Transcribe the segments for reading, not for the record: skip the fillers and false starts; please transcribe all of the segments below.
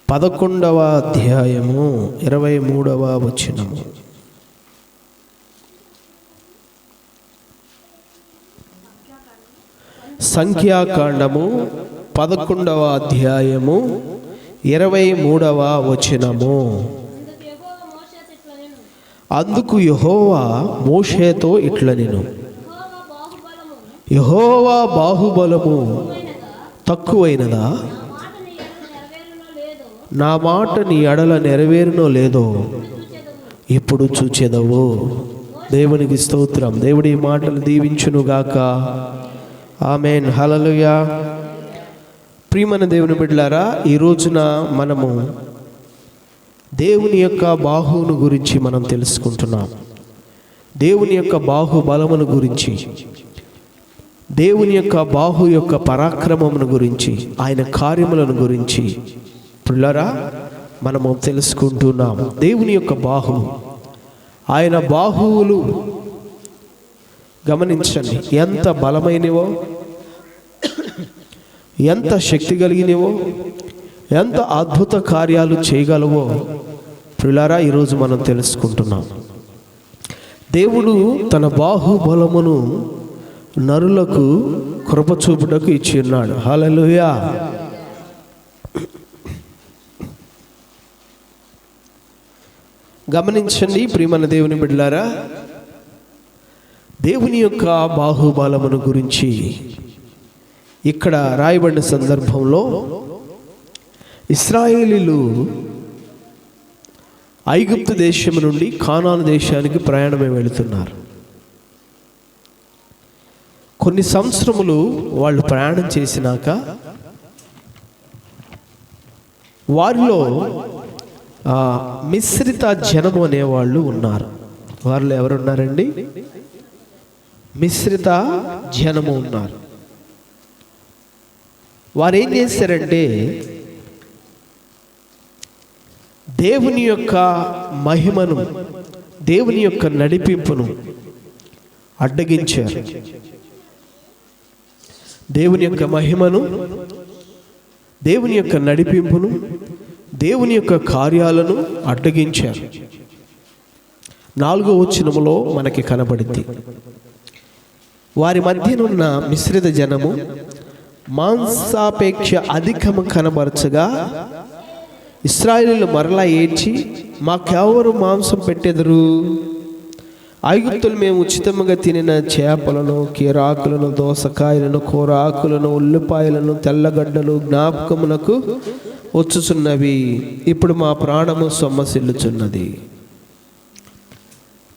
11వ అధ్యాయము 23వ వచనము. సంఖ్యాకాండము 11వ అధ్యాయము 23వ వచనము. అందుకు యెహోవా మోషేతో ఇట్లనెను, యెహోవా బాహుబలము తక్కువైనదా? నా మాట నీ ఎడల నెరవేరునో లేదో ఇప్పుడు చూచెదవు. దేవునికి స్తోత్రం. దేవుడి మాటలు దీవించునుగాక. ఆమేన్. హల్లెలూయా. ప్రియమైన దేవుని బిడ్డలారా, ఈ రోజున మనము దేవుని యొక్క బాహువును గురించి మనం తెలుసుకుంటున్నాం. దేవుని యొక్క బాహుబలమును గురించి, దేవుని యొక్క బాహు యొక్క పరాక్రమమును గురించి, ఆయన కార్యములను గురించి పిల్లరా మనము తెలుసుకుంటున్నాం. దేవుని యొక్క బాహు, ఆయన బాహువులు గమనించండి, ఎంత బలమైనవో, ఎంత శక్తి కలిగినవో, ఎంత అద్భుత కార్యాలు చేయగలవో పిల్లరా ఈరోజు మనం తెలుసుకుంటున్నాం. దేవుడు తన బాహుబలమును నరులకు కృపచూపుటకు ఇచ్చి ఉన్నాడు. హల్లెలూయా. గమనించండి ప్రియమైన దేవుని బిడ్డలారా, దేవుని యొక్క బాహుబలమును గురించి ఇక్కడ రాయబడిన సందర్భంలో ఇశ్రాయేలీయులు ఐగుప్తు దేశం నుండి కానాను దేశానికి ప్రయాణమై వెళుతున్నారు. కొన్ని సంవత్సరములు వాళ్ళు ప్రయాణం చేసినాక వారిలో మిశ్రిత జనము అనేవాళ్ళు ఉన్నారు. వారిలో ఎవరున్నారండి? మిశ్రిత జనము ఉన్నారు. వారు ఏం చేశారంటే దేవుని యొక్క మహిమను, దేవుని యొక్క నడిపింపును అడ్డగించారు. దేవుని యొక్క మహిమను, దేవుని యొక్క నడిపింపును, దేవుని యొక్క కార్యాలను అడ్డగించారు. 4వ వచనములో మనకి కనబడింది, వారి మధ్యనున్న మిశ్రిత జనము మాంసాపేక్ష అధికము కనబరచగా ఇశ్రాయేలీయులు మరలా ఏడ్చి, మాకెవరు మాంసం పెట్టెదరు? ఐగుప్తులు మేము ఉచితముగా తినిన చేపలను, కీరాకులను, దోసకాయలను, కూరాకులను, ఉల్లిపాయలను, తెల్లగడ్డలు జ్ఞాపకమునకు వచ్చుచున్నవి. ఇప్పుడు మా ప్రాణము సొమ్మసిల్లుచున్నది.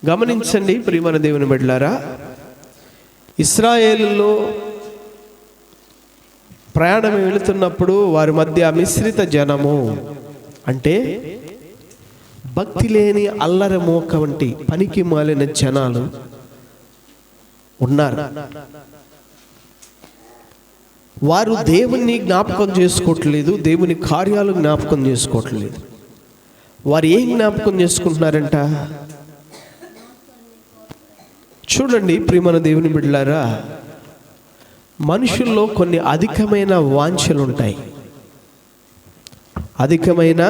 గమనించండి ప్రియమైన దేవుని బిడ్డలారా, ఇశ్రాయేలులో ప్రయాణం వెళుతున్నప్పుడు వారి మధ్య మిశ్రిత జనము అంటే భక్తి లేని అల్లరి మోక వంటి పనికి మాలిన జనాలు ఉన్నారు. వారు దేవుణ్ణి జ్ఞాపకం చేసుకోవట్లేదు, దేవుని కార్యాలు జ్ఞాపకం చేసుకోవట్లేదు. వారు ఏం జ్ఞాపకం చేసుకుంటున్నారంట? చూడండి ప్రియమైన దేవుని బిడ్డలారా, మనుషుల్లో కొన్ని అధికమైన వాంఛలు ఉంటాయి. అధికమైన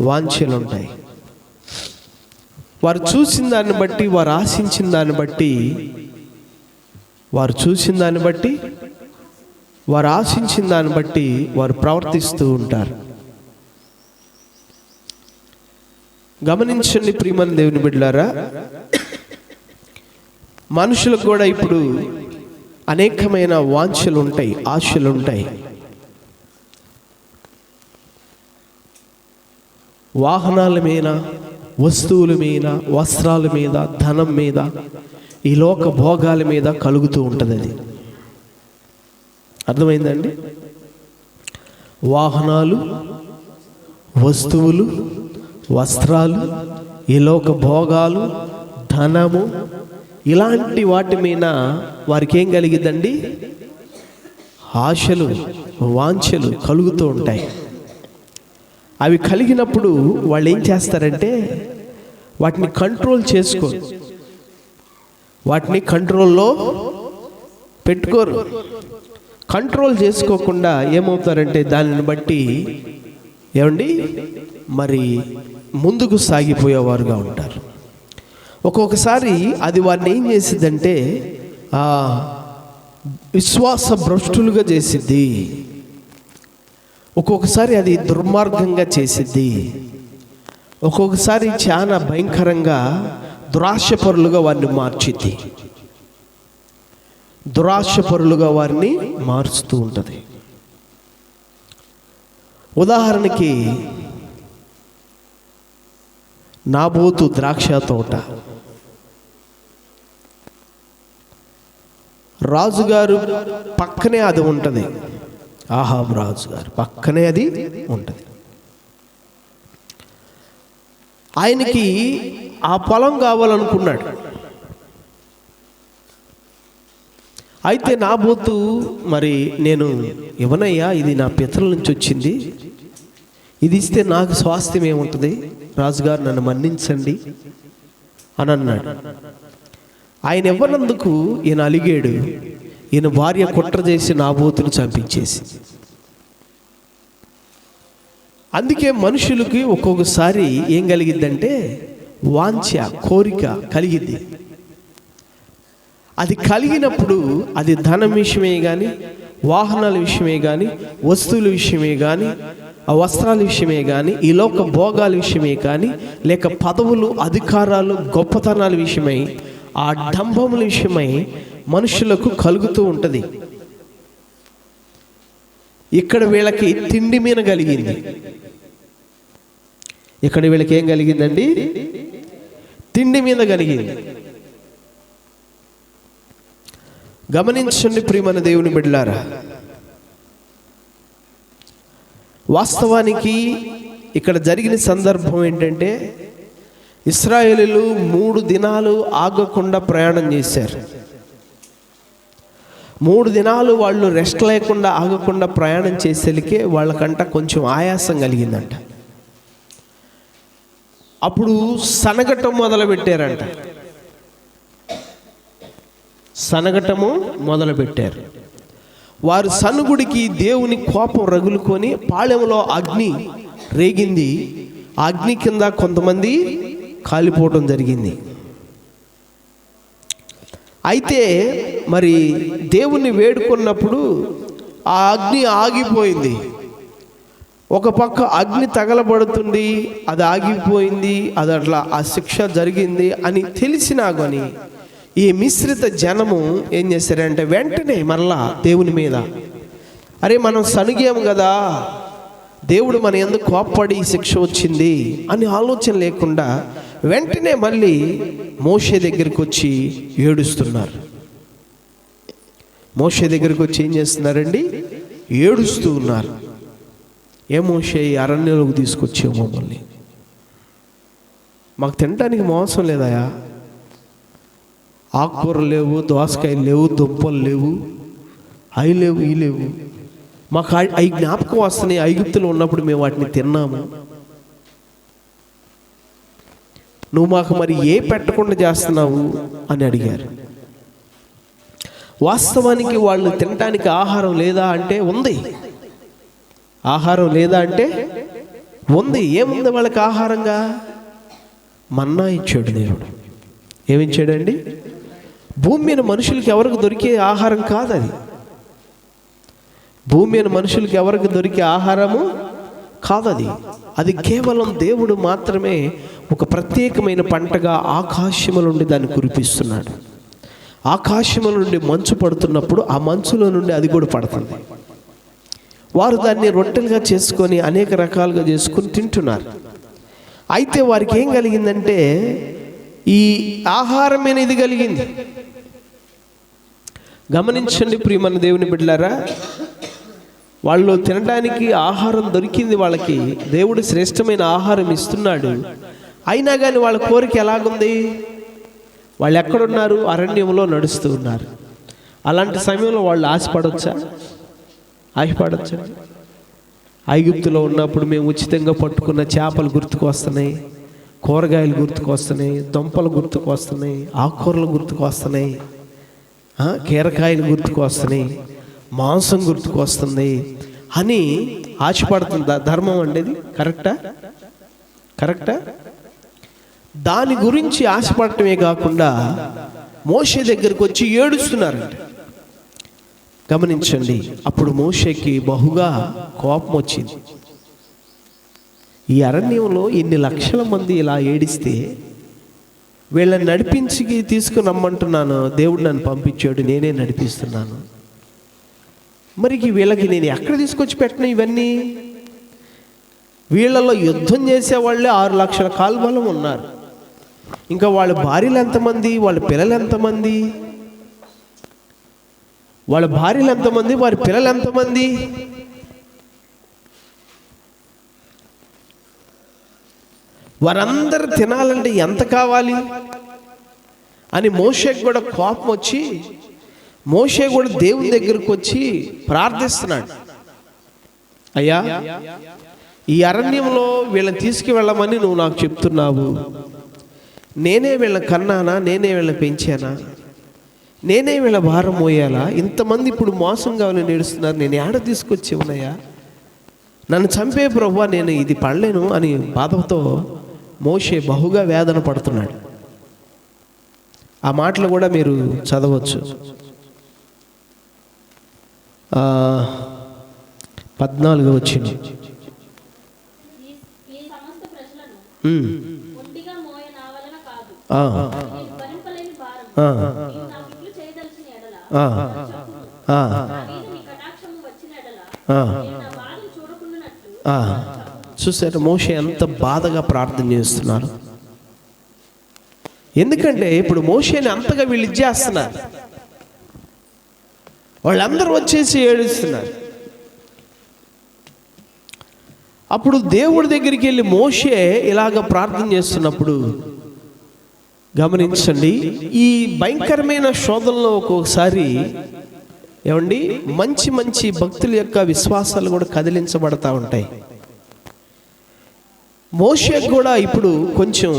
వాంఛలు ఉంటాయి. వారు చూసిన దాన్ని బట్టి, వారు ఆశించిన దాన్ని బట్టి, వారు చూసిన దాన్ని బట్టి, వారు ఆశించిన దాన్ని బట్టి వారు ప్రవర్తిస్తూ ఉంటారు. గమనించండి ప్రియమైన దేవుని బిడ్డలారా, మనుషులకు కూడా ఇప్పుడు అనేకమైన వాంఛలు ఉంటాయి, ఆశలు ఉంటాయి. వాహనాల మీద, వస్తువుల మీద, వస్త్రాల మీద, ధనం మీద, ఈ లోక భోగాల మీద కలుగుతూ ఉంటుంది. అది అర్థమైందండి? వాహనాలు, వస్తువులు, వస్త్రాలు, ఈ లోక భోగాలు, ధనము, ఇలాంటి వాటి మీద వారికి ఏం కలిగిద్దండి? ఆశలు, వాంఛలు కలుగుతూ ఉంటాయి. అవి కలిగినప్పుడు వాళ్ళు ఏం చేస్తారంటే వాటిని కంట్రోల్ చేసుకోరు, వాటిని కంట్రోల్లో పెట్టుకోరు. కంట్రోల్ చేసుకోకుండా ఏమవుతారంటే దానిని బట్టి ఏమండి మరి ముందుకు సాగిపోయేవారుగా ఉంటారు. ఒక్కొక్కసారి అది వారిని ఏం చేసిద్దంటే విశ్వాస భ్రష్టులుగా చేసిద్ది. ఒక్కొక్కసారి అది దుర్మార్గంగా చేసిద్ది. ఒక్కొక్కసారి చాలా భయంకరంగా దురాశపరులుగా వారిని మార్చిద్ది. దురాశపరులుగా వారిని మారుస్తూ ఉంటుంది. ఉదాహరణకి నాబోతు ద్రాక్ష తోట, రాజుగారు పక్కనే అది ఉంటుంది. ఆహాబు రాజుగారు పక్కనే అది ఉంటుంది. ఆయనకి ఆ పొలం కావాలనుకున్నాడు. అయితే నాబోతు మరి నేను ఇవ్వనయ్యా, ఇది నా పితరుల నుంచి వచ్చింది, ఇది ఇస్తే నాకు స్వాస్థ్యం ఏముంటుంది, రాజుగారు నన్ను మన్నించండి అని అన్నాడు. ఆయన ఇవ్వనందుకు ఈయన అలిగాడు. ఈయన భార్య కుట్ర చేసి నాబోతును చంపించేసి. అందుకే మనుషులకి ఒక్కొక్కసారి ఏం కలిగిద్దంటే వాంఛ, కోరిక కలిగిద్ది. అది కలిగినప్పుడు అది ధనం విషయమే కానీ, వాహనాల విషయమే కానీ, వస్తువుల విషయమే కానీ, ఆ వస్త్రాల విషయమే కానీ, ఈ లోక భోగాల విషయమే కానీ, లేక పదవులు, అధికారాలు, గొప్పతనాల విషయమై, ఆ డంబముల విషయమై మనుషులకు కలుగుతూ ఉంటుంది. ఇక్కడ వీళ్ళకి తిండి మీద కలిగింది. ఇక్కడ వీళ్ళకి ఏం కలిగిందండి? తిండి మీద కలిగింది. గమనించండి ప్రియమైన దేవుని బిడ్డలారా, వాస్తవానికి ఇక్కడ జరిగిన సందర్భం ఏంటంటే, ఇశ్రాయేలీయులు 3 దినాలు ఆగకుండా ప్రయాణం చేశారు. 3 దినాలు వాళ్ళు రెస్ట్ లేకుండా ఆగకుండా ప్రయాణం చేసేలికే వాళ్ళకంట కొంచెం ఆయాసం కలిగిందంట. అప్పుడు సనగటం మొదలుపెట్టారంట. సనగటము మొదలుపెట్టారు. వారు సనుగుడికి దేవుని కోపం రగులుకొని పాళెంలో అగ్ని రేగింది. ఆ అగ్ని కింద కొంతమంది కాలిపోవడం జరిగింది. అయితే మరి దేవుణ్ణి వేడుకున్నప్పుడు ఆ అగ్ని ఆగిపోయింది. ఒక పక్క అగ్ని తగలబడుతుంది, అది ఆగిపోయింది, అది అట్లా ఆ శిక్ష జరిగింది అని తెలిసినా కానీ ఈ మిశ్రిత జనము ఏం చేశారంటే వెంటనే మరలా దేవుని మీద, అరే మనం సనిగాము కదా, దేవుడు మన ఎందుకు కోప్పడి శిక్ష వచ్చింది అని ఆలోచన లేకుండా వెంటనే మళ్ళీ మోషే దగ్గరికి వచ్చి ఏడుస్తున్నారు. మోషే దగ్గరికి వచ్చి ఏం చేస్తున్నారండి? ఏడుస్తూ ఉన్నారు. ఏ మోషే, ఈ అరణ్యంలోకి తీసుకొచ్చావు మమ్మల్ని, మాకు తినడానికి మోసం లేదయా, ఆకుకూరలు లేవు, దోసకాయలు లేవు, దుంపలు లేవు, అవి లేవు, ఇవి లేవు, మాకు అవి జ్ఞాపకం వస్తున్నాయి, ఐగుప్తులో ఉన్నప్పుడు మేము వాటిని తిన్నాము, నువ్వు మాకు మరి ఏ పెట్టకుండా చేస్తున్నావు అని అడిగారు. వాస్తవానికి వాళ్ళు తినడానికి ఆహారం లేదా అంటే ఉంది. ఆహారం లేదా అంటే ఉంది. ఏముంది వాళ్ళకి ఆహారంగా? మన్నా ఇచ్చాడు దేవుడు. ఏమిచ్చాడండి? భూమి మీద మనుషులకి ఎవరికి దొరికే ఆహారం కాదు అది. భూమి మీద మనుషులకి ఎవరికి దొరికే ఆహారము కాదు అది. అది కేవలం దేవుడు మాత్రమే ఒక ప్రత్యేకమైన పంటగా ఆకాశముల నుండి దాన్ని కురిపిస్తున్నాడు. ఆకాశముల నుండి మంచు పడుతున్నప్పుడు ఆ మంచులో నుండి అది కూడా పడుతుంది. వారు దాన్ని రొట్టెలుగా చేసుకొని అనేక రకాలుగా చేసుకొని తింటున్నారు. అయితే వారికి ఏం కలిగిందంటే ఈ ఆహారం అనేది కలిగింది. గమనించండి ప్రియమైన దేవుని బిడ్డలారా, వాళ్ళు తినడానికి ఆహారం దొరికింది వాళ్ళకి. దేవుడు శ్రేష్టమైన ఆహారం ఇస్తున్నాడు. అయినా కానీ వాళ్ళ కోరిక ఎలాగుంది? వాళ్ళు ఎక్కడున్నారు? అరణ్యంలో నడుస్తూ ఉన్నారు. అలాంటి సమయంలో వాళ్ళు ఆశపడవచ్చా? ఆశపడచ్చా? ఐగుప్తులో ఉన్నప్పుడు మేము ఉచితంగా పట్టుకున్న చేపలు గుర్తుకు వస్తున్నాయి, కూరగాయలు గుర్తుకు వస్తున్నాయి, దుంపలు గుర్తుకు వస్తున్నాయి, ఆకుకూరలు గుర్తుకు వస్తున్నాయి, కీరకాయలు గుర్తుకు వస్తున్నాయి, మాంసం గుర్తుకు వస్తుంది, అని ఆశపడుతుంది. ధర్మం అనేది కరెక్టా? దాని గురించి ఆశపడటమే కాకుండా మోషే దగ్గరికి వచ్చి ఏడుస్తున్నారంట. గమనించండి. అప్పుడు మోషేకి బహుగా కోపం వచ్చింది. ఈ అరణ్యంలో ఇన్ని లక్షల మంది ఇలా ఏడిస్తే వీళ్ళని నడిపించి తీసుకుని రమ్మంటున్నాను, దేవుడు నన్ను పంపించాడు, నేనే నడిపిస్తున్నాను, మరి వీళ్ళకి నేను ఎక్కడ తీసుకొచ్చి పెట్టిన ఇవన్నీ? వీళ్ళలో యుద్ధం చేసేవాళ్ళే 6 లక్షల కాల్బలం ఉన్నారు. ఇంకా వాళ్ళ భార్యలు ఎంతమంది, వాళ్ళ పిల్లలు ఎంతమంది, వారి పిల్లలు ఎంతమంది? వారందరూ తినాలంటే ఎంత కావాలి అని మోషేకి కూడా కోపం వచ్చి మోషే కూడా దేవుని దగ్గరకు వచ్చి ప్రార్థిస్తున్నాడు. అయ్యా, ఈ అరణ్యంలో వీళ్ళని తీసుకువెళ్ళమని నువ్వు నాకు చెప్తున్నావు. నేనే వీళ్ళని కన్నానా? నేనే వీళ్ళని పెంచానా? నేనే వీళ్ళ భారం మోయాలా? ఇంతమంది ఇప్పుడు మోసంగా వాళ్ళు నేడుస్తున్నారు, నేను ఏడ తీసుకొచ్చి ఉన్నాయా? నన్ను చంపే ప్రభువా, నేను ఇది పడలేను అని బాధతో మోషే బహుగా వేదన పడుతున్నాడు. ఆ మాటలు కూడా మీరు చదవచ్చు. 14వ వచనం. చూసారు మోషే ఎంత బాధగా ప్రార్థన చేస్తున్నారు. ఎందుకంటే ఇప్పుడు మోషేని అంతగా వీళ్ళు ఇచ్చేస్తున్నారు, వాళ్ళందరూ వచ్చేసి ఏడుస్తున్నారు. అప్పుడు దేవుడి దగ్గరికి వెళ్ళి మోషే ఇలాగ ప్రార్థన చేస్తున్నప్పుడు గమనించండి, ఈ భయంకరమైన శోధనలో ఒక్కొక్కసారి ఏమండి మంచి మంచి భక్తుల యొక్క విశ్వాసాలు కూడా కదిలించబడతా ఉంటాయి. మోషేకు కూడా ఇప్పుడు కొంచెం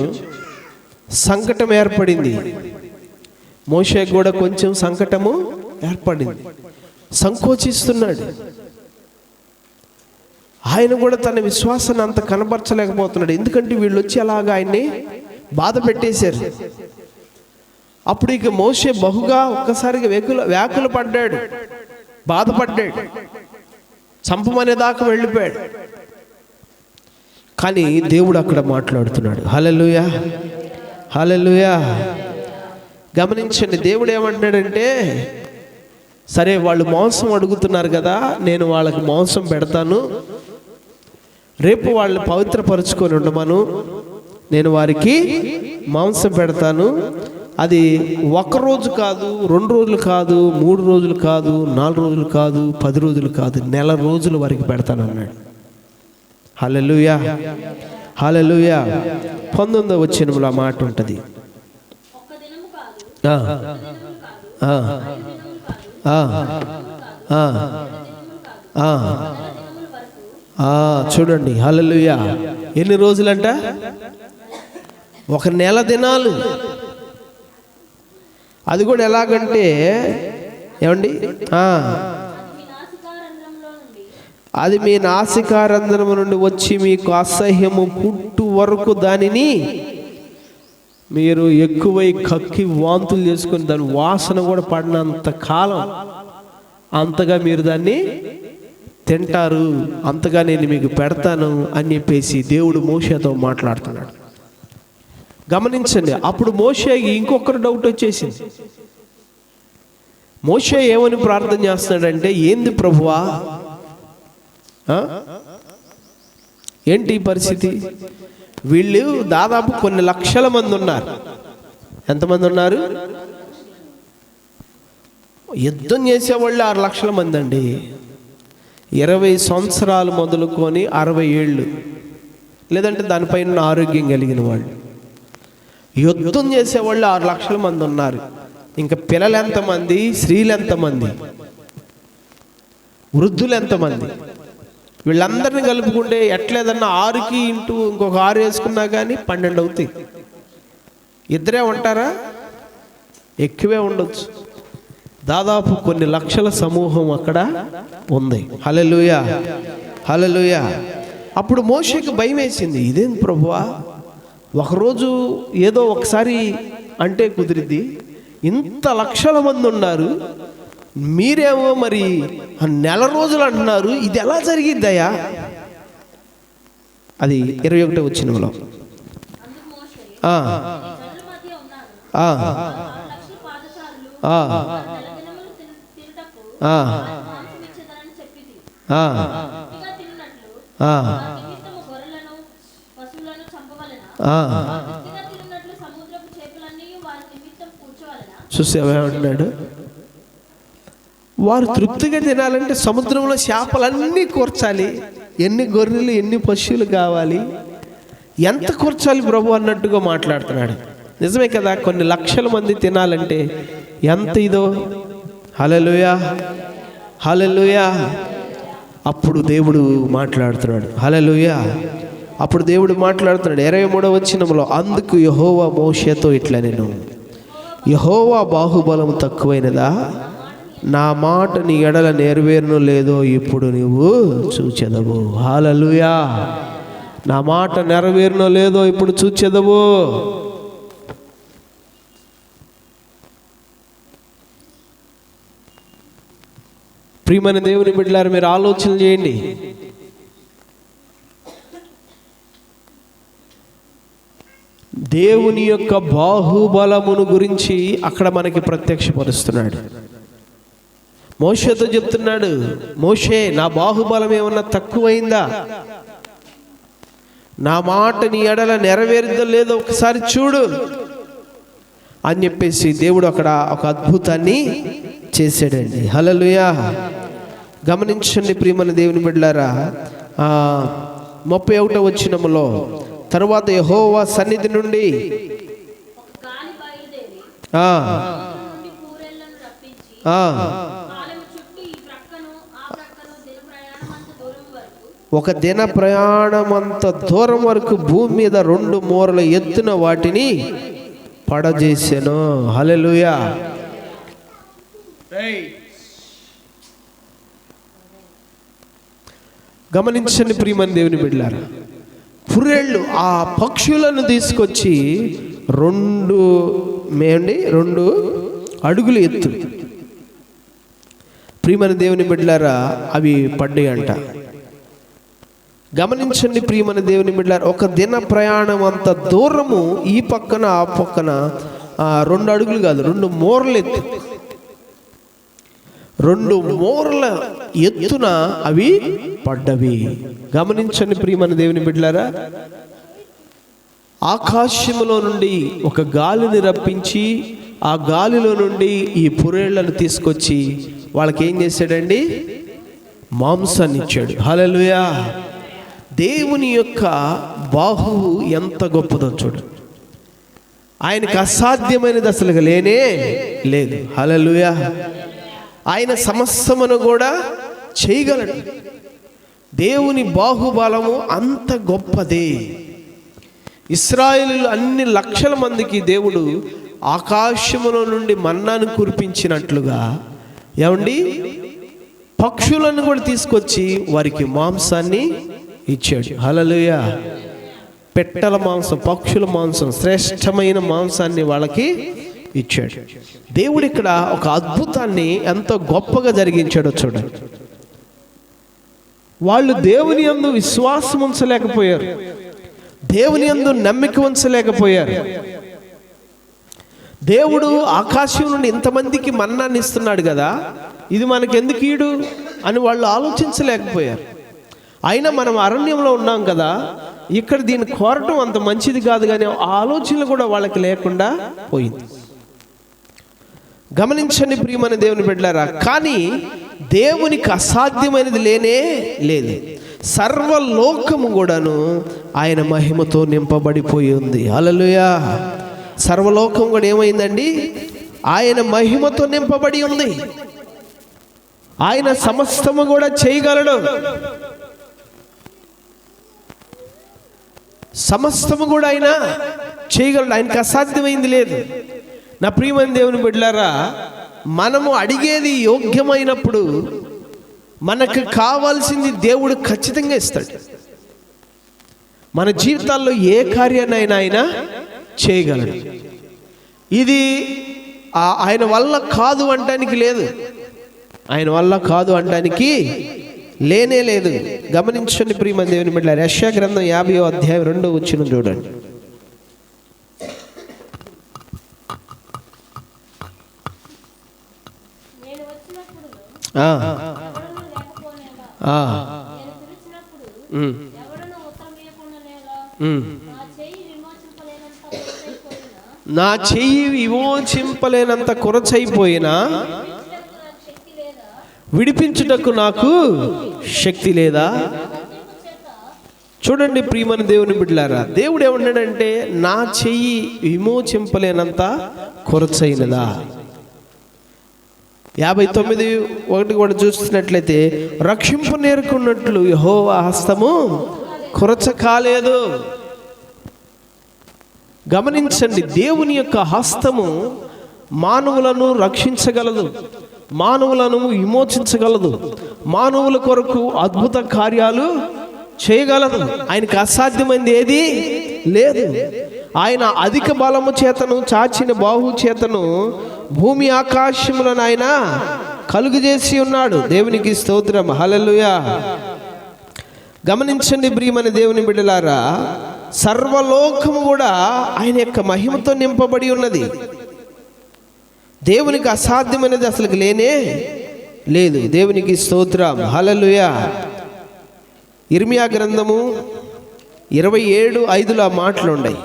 సంకటం ఏర్పడింది. మోషేకు కూడా కొంచెం సంకటము ఏర్పడింది. సంకోచిస్తున్నాడు. ఆయన కూడా తన విశ్వాసాన్ని అంత కనబరచలేకపోతున్నాడు. ఎందుకంటే వీళ్ళు వచ్చి అలాగా ఆయన్ని బాధ పెట్టేశారు. అప్పుడు ఇక మోషే బహుగా ఒక్కసారిగా వ్యాకులు పడ్డాడు, బాధపడ్డాడు, చంపమనే దాకా వెళ్ళిపోయాడు. కానీ దేవుడు అక్కడ మాట్లాడుతున్నాడు. హల్లెలూయా, హల్లెలూయా. గమనించండి, దేవుడు ఏమంటాడంటే, సరే వాళ్ళు మాంసం అడుగుతున్నారు కదా, నేను వాళ్ళకి మాంసం పెడతాను, రేపు వాళ్ళని పవిత్రపరుచుకొని ఉండమను, నేను వారికి మాంసం పెడతాను. అది 1 రోజు కాదు, 2 రోజులు కాదు, 3 రోజులు కాదు, 4 రోజులు కాదు, 10 రోజులు కాదు, నెల రోజులు వారికి పెడతాను అన్నాడు. హల్లెలూయా, హల్లెలూయా. 19వ వచనంలో ఆ మాట ఉంటుంది. చూడండి, హల్లెలూయా. ఎన్ని రోజులంట? 1 నెల దినాలు. అది కూడా ఎలాగంటే ఏమండి, అది మీ నాసికారంధ్రము నుండి వచ్చి మీకు అసహ్యము పుట్టు వరకు దానిని మీరు ఎక్కువై కక్కి వాంతులు చేసుకుని దాని వాసన కూడా పడినంత కాలం అంతగా మీరు దాన్ని తింటారు, అంతగా నేను మీకు పెడతాను అని చెప్పేసి దేవుడు మోషేతో మాట్లాడుతున్నాడు. గమనించండి, అప్పుడు మోషేకి ఇంకొకరు డౌట్ వచ్చేసింది. మోషే ఏమని ప్రార్థన చేస్తున్నాడంటే, ఏంది ప్రభువా, ఏంటి పరిస్థితి? వీళ్ళు దాదాపు కొన్ని లక్షల మంది ఉన్నారు. ఎంతమంది ఉన్నారు? యుద్ధం చేసేవాళ్ళు 6 లక్షల మంది అండి. 20 సంవత్సరాలు మొదలుకొని 60 ఏళ్ళు లేదంటే దానిపైన ఆరోగ్యం కలిగిన వాళ్ళు యుద్ధం చేసేవాళ్ళు 6 లక్షల మంది ఉన్నారు. ఇంకా పిల్లలు ఎంతమంది, స్త్రీలు ఎంతమంది, వృద్ధులు ఎంతమంది? వీళ్ళందరినీ కలుపుకుంటే ఎట్లేదన్నా 6కి ఇంటూ ఇంకొక 6 వేసుకున్నా కానీ 12 అవుతాయి. ఇద్దరే ఉంటారా? ఎక్కువే ఉండొచ్చు. దాదాపు కొన్ని లక్షల సమూహం అక్కడ ఉంది. హల్లెలూయా, హల్లెలూయా. అప్పుడు మోషేకి భయం వేసింది, ఇదేం ప్రభువా, ఒకరోజు ఏదో ఒకసారి అంటే కుదిరిద్ది, ఇంత లక్షల మంది ఉన్నారు, మీరేమో మరి నెల రోజులు అంటున్నారు, ఇది ఎలా జరిగిద్దయ్యా? అది 21వ వచనంలో చూసేవాడు, వారు తృప్తిగా తినాలంటే సముద్రంలో చేపలన్నీ కూర్చాలి, ఎన్ని గొర్రెలు ఎన్ని పశువులు కావాలి, ఎంత కూర్చాలి ప్రభు అన్నట్టుగా మాట్లాడుతున్నాడు. నిజమే కదా, కొన్ని లక్షల మంది తినాలంటే ఎంత ఇదో. హల్లెలూయా, హల్లెలూయా. అప్పుడు దేవుడు మాట్లాడుతున్నాడు. హల్లెలూయా. అప్పుడు దేవుడు మాట్లాడుతున్నాడు 23వ వచనంలో, అందుకు యెహోవా మోషేతో ఇట్లా, నేను యెహోవా బాహుబలం తక్కువైనదా, నా మాట నీ ఎడల నెరవేరును లేదో ఇప్పుడు నువ్వు చూచెదవు. హల్లెలూయా. నా మాట నెరవేరునో లేదో ఇప్పుడు చూచెదవు. ప్రియమైన దేవుని బిడ్డలారా, మీరు ఆలోచన చేయండి. దేవుని యొక్క బాహుబలమును గురించి అక్కడ మనకి ప్రత్యక్షపరుస్తున్నాడు. మోషేతో చెప్తున్నాడు, మోషే, నా బాహుబలం ఏమన్నా తక్కువైందా, నా మాట నీ ఎడల నెరవేరుదో లేదో ఒకసారి చూడు అని చెప్పేసి దేవుడు అక్కడ ఒక అద్భుతాన్ని చేశాడండి. హల్లెలూయా. గమనించండి ప్రియమైన దేవుని బిడ్డలారా, 31వ వచనములో, తరువాత యెహోవా సన్నిధి నుండి ఒక దిన ప్రయాణమంత దూరం వరకు భూమి మీద 2 మూరల ఎత్తున వాటిని పడజేసెను. హల్లెలూయా. గమనించండి ప్రియమైన దేవుని బిడ్డలారా, పుర్రెళ్ళు ఆ పక్షులను తీసుకొచ్చి 2 అడుగులు ఎత్తు, ప్రియమైన దేవుని బిడ్డలారా, అవి పడ్డాయి అంట. గమనించండి ప్రియమైన దేవుని బిడ్డలారా, ఒక దిన ప్రయాణం అంత దూరము ఈ పక్కన ఆ పక్కన 2 అడుగులు కాదు, 2 మూరలు ఎత్తు, 2 మూరల ఎత్తున అవి పడ్డవి. గమనించండి ప్రియమైన దేవుని బిడ్డలారా, ఆకాశములో నుండి ఒక గాలిని రప్పించి ఆ గాలిలో నుండి ఈ పురేళ్లను తీసుకొచ్చి వాళ్ళకి ఏం చేశాడండి, మాంసాన్ని ఇచ్చాడు. హల్లెలూయా. దేవుని యొక్క బాహువు ఎంత గొప్పదో చూడు. ఆయనకు అసాధ్యమైనది అసలు లేనే లేదు. హల్లెలూయా. ఆయన సమస్తమును కూడా చేయగలడు. దేవుని బాహుబలము అంత గొప్పదే. ఇశ్రాయేలీయులు అన్ని లక్షల మందికి దేవుడు ఆకాశములో నుండి మన్నాను కురిపించినట్లుగా ఏమండి పక్షులను కూడా తీసుకొచ్చి వారికి మాంసాన్ని ఇచ్చాడు. హల్లెలూయా. పెట్టల మాంసం, పక్షుల మాంసం, శ్రేష్టమైన మాంసాన్ని వాళ్ళకి ఇచ్చాడు. దేవుడు ఇక్కడ ఒక అద్భుతాన్ని ఎంతో గొప్పగా జరిగించాడో చూడండి. వాళ్ళు దేవుని యందు విశ్వాసం ఉంచలేకపోయారు, దేవుని యందు నమ్మిక ఉంచలేకపోయారు. దేవుడు ఆకాశం నుండి ఇంతమందికి మన్నాన్ని ఇస్తున్నాడు కదా, ఇది మనకెందుకు ఈడు అని వాళ్ళు ఆలోచించలేకపోయారు. అయినా మనం అరణ్యంలో ఉన్నాం కదా, ఇక్కడ దీన్ని కోరటం అంత మంచిది కాదు కానీ ఆలోచనలు కూడా వాళ్ళకి లేకుండా పోయింది. గమనించండి ప్రియమైన దేవుని బిడ్డలారా, కానీ దేవునికి అసాధ్యమైనది లేనే లేదు. సర్వలోకము కూడాను ఆయన మహిమతో నింపబడిపోయి ఉంది. హల్లెలూయా. సర్వలోకం కూడా ఏమైందండి, ఆయన మహిమతో నింపబడి ఉంది. ఆయన సమస్తము కూడా చేయగలడు. సమస్తము కూడా ఆయన చేయగలడు. ఆయనకు అసాధ్యమైంది లేదు. నా ప్రియమైన దేవుని బిడ్డలారా, మనము అడిగేది యోగ్యమైనప్పుడు మనకు కావాల్సింది దేవుడు ఖచ్చితంగా ఇస్తాడు. మన జీవితాల్లో ఏ కార్యాన్నైనా ఆయన చేయగలడు. ఇది ఆయన వల్ల కాదు అనడానికి లేదు, ఆయన వల్ల కాదు అనడానికి లేనే లేదు. గమనించండి ప్రియమైన దేవుని బిడ్డలారా, యెషయా గ్రంథం 50వ అధ్యాయం 2వ వచనం చూడండి. నా చెయ్యి విమోచింపలేనంత కొరచైపోయినా విడిపించుటకు నాకు శక్తి లేదా? చూడండి ప్రియమైన దేవుని బిడ్డలారా, దేవుడు ఏమన్నాడంటే నా చెయ్యి విమోచింపలేనంత కొరచైనదా. 59:1 కూడా చూస్తున్నట్లయితే, రక్షింపు నేర్కొన్నట్లు యెహోవా హస్తము కొరచ కాలేదు. గమనించండి, దేవుని యొక్క హస్తము మానవులను రక్షించగలదు, మానవులను విమోచించగలదు, మానవుల కొరకు అద్భుత కార్యాలు చేయగలదు. ఆయనకు అసాధ్యమైనది ఏది లేదు. ఆయన అధిక బలము చేతను చాచిన బాహు చేతను భూమి ఆకాశములను ఆయన కలుగజేసి ఉన్నాడు. దేవునికి స్తోత్రం, హల్లెలూయా. గమనించండి ప్రియమైన దేవుని బిడ్డలారా, సర్వలోకము కూడా ఆయన యొక్క మహిమతో నింపబడి ఉన్నది. దేవునికి అసాధ్యమైనది అసలు లేనే లేదు. దేవునికి స్తోత్రం, హల్లెలూయా. ఇర్మియా గ్రంథము 27:5 మాటలు ఉన్నాయి.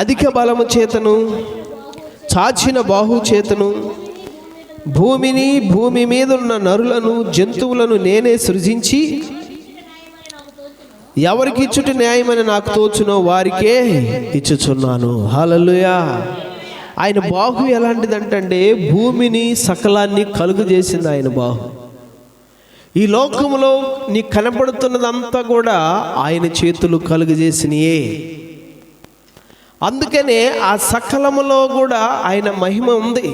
అధిక బలము చేతను చాచిన బాహు చేతను భూమిని భూమి మీద ఉన్న నరులను జంతువులను నేనే సృజించి ఎవరికి ఇచ్చుట న్యాయమని నాకు తోచునో వారికే ఇచ్చుచున్నాను. హల్లెలూయా. ఆయన బాహు ఎలాంటిదంటే భూమిని సకలాన్ని కలుగు చేసింది ఆయన బాహు. ఈ లోకములో నీకు కనపడుతున్నదంతా కూడా ఆయన చేతులు కలుగు చేసినయే. అందుకనే ఆ సకలములో కూడా ఆయన మహిమ ఉంది.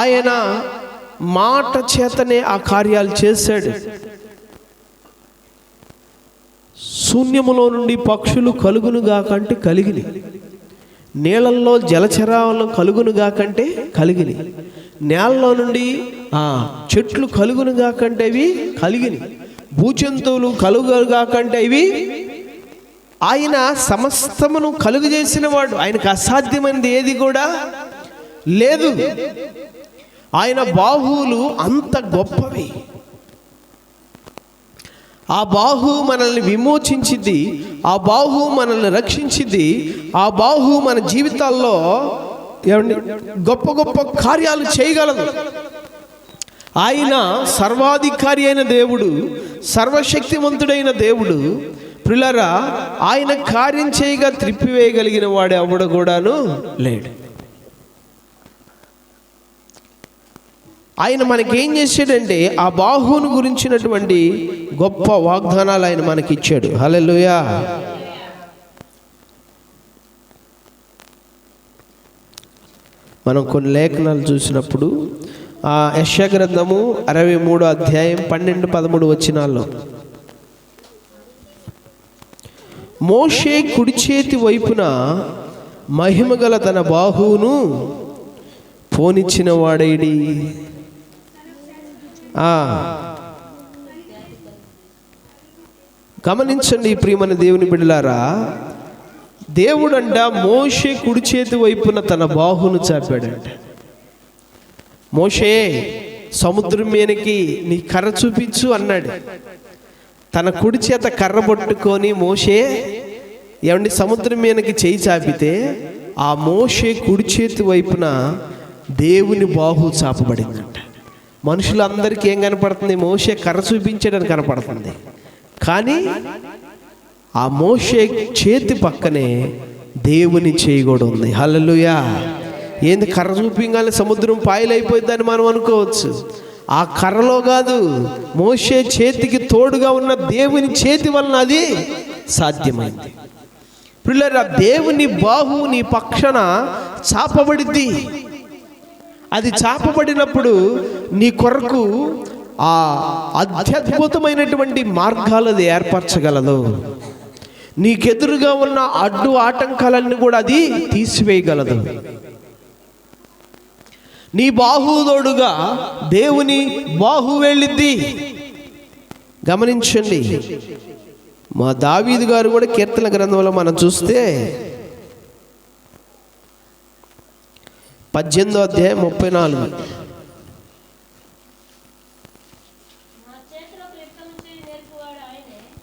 ఆయన మాట చేతనే ఆ కార్యాలు చేశాడు. శూన్యములో నుండి పక్షులు కలుగునుగా కంటే కలిగిని, నీళ్ళల్లో జలచరాలు కలుగునుగా కంటే కలిగిని, నేలలో నుండి చెట్లు కలుగునుగా కంటే ఇవి కలిగిని, భూజంతువులు కలుగుగా కంటే ఇవి. ఆయన సమస్తమును కలుగు చేసిన వాడు. ఆయనకు అసాధ్యమైనది ఏది కూడా లేదు. ఆయన బాహువులు అంత గొప్పవి. ఆ బాహు మనల్ని విమోచించింది, ఆ బాహు మనల్ని రక్షించింది, ఆ బాహు మన జీవితాల్లో గొప్ప గొప్ప కార్యాలు చేయగలదు. ఆయన సర్వాధికారి అయిన దేవుడు, సర్వశక్తివంతుడైన దేవుడు. ప్రియులారా, ఆయన కార్యం చేయగా త్రిప్పివేయగలిగిన వాడు ఎవడు కూడాను లేడు. ఆయన మనకేం చేశాడంటే ఆ బాహువును గురించినటువంటి గొప్ప వాగ్దానాలు ఆయన మనకిచ్చాడు. హల్లెలూయా. మనం కొన్ని లేఖనాలు చూసినప్పుడు యెషయా గ్రంథము 63వ అధ్యాయం 12-13 వచనాల్లో మోషే కుడి చేతి వైపున మహిమగల తన బాహువును పోనిచ్చిన వాడేడి. గమనించండి ప్రియమైన దేవుని బిడ్డలారా, దేవుడంట మోషే కుడి చేతి వైపున తన బాహును చాపాడంట. మోషే సముద్రం మీదకి నీ కర్ర చూపించు అన్నాడు. తన కుడి చేత కర్ర పట్టుకొని మోషే సముద్రం మీదకి చేయి చాపితే ఆ మోషే కుడి చేతి వైపున దేవుని బాహు చాపబడిందంట. మనుషులందరికీ ఏం కనపడుతుంది? మోషే కర్ర చూపించడానికి కనపడుతుంది. కానీ ఆ మోషే చేతి పక్కనే దేవుని చేయి కూడా ఉంది. హల్లెలూయా. ఏంది కర్ర చూపించాలి సముద్రం పాయలైపోయిందని మనం అనుకోవచ్చు. ఆ కర్రలో కాదు, మోషే చేతికి తోడుగా ఉన్న దేవుని చేతి వలన అది సాధ్యమైంది. ప్రియులారా, దేవుని బాహువు నీ పక్షాన చాపబడిద్ది. అది చాపబడినప్పుడు నీ కొరకు ఆ అత్యద్భుతమైనటువంటి మార్గాలది ఏర్పరచగలదు. నీకెదురుగా ఉన్న అడ్డు ఆటంకాలన్నీ కూడా అది తీసివేయగలదు. నీ బాహుదోడుగా దేవుని బాహు వెళ్ళిద్ది. గమనించండి, మా దావీదు గారు కూడా కీర్తన గ్రంథంలో మనం చూస్తే 18వ అధ్యాయం 34,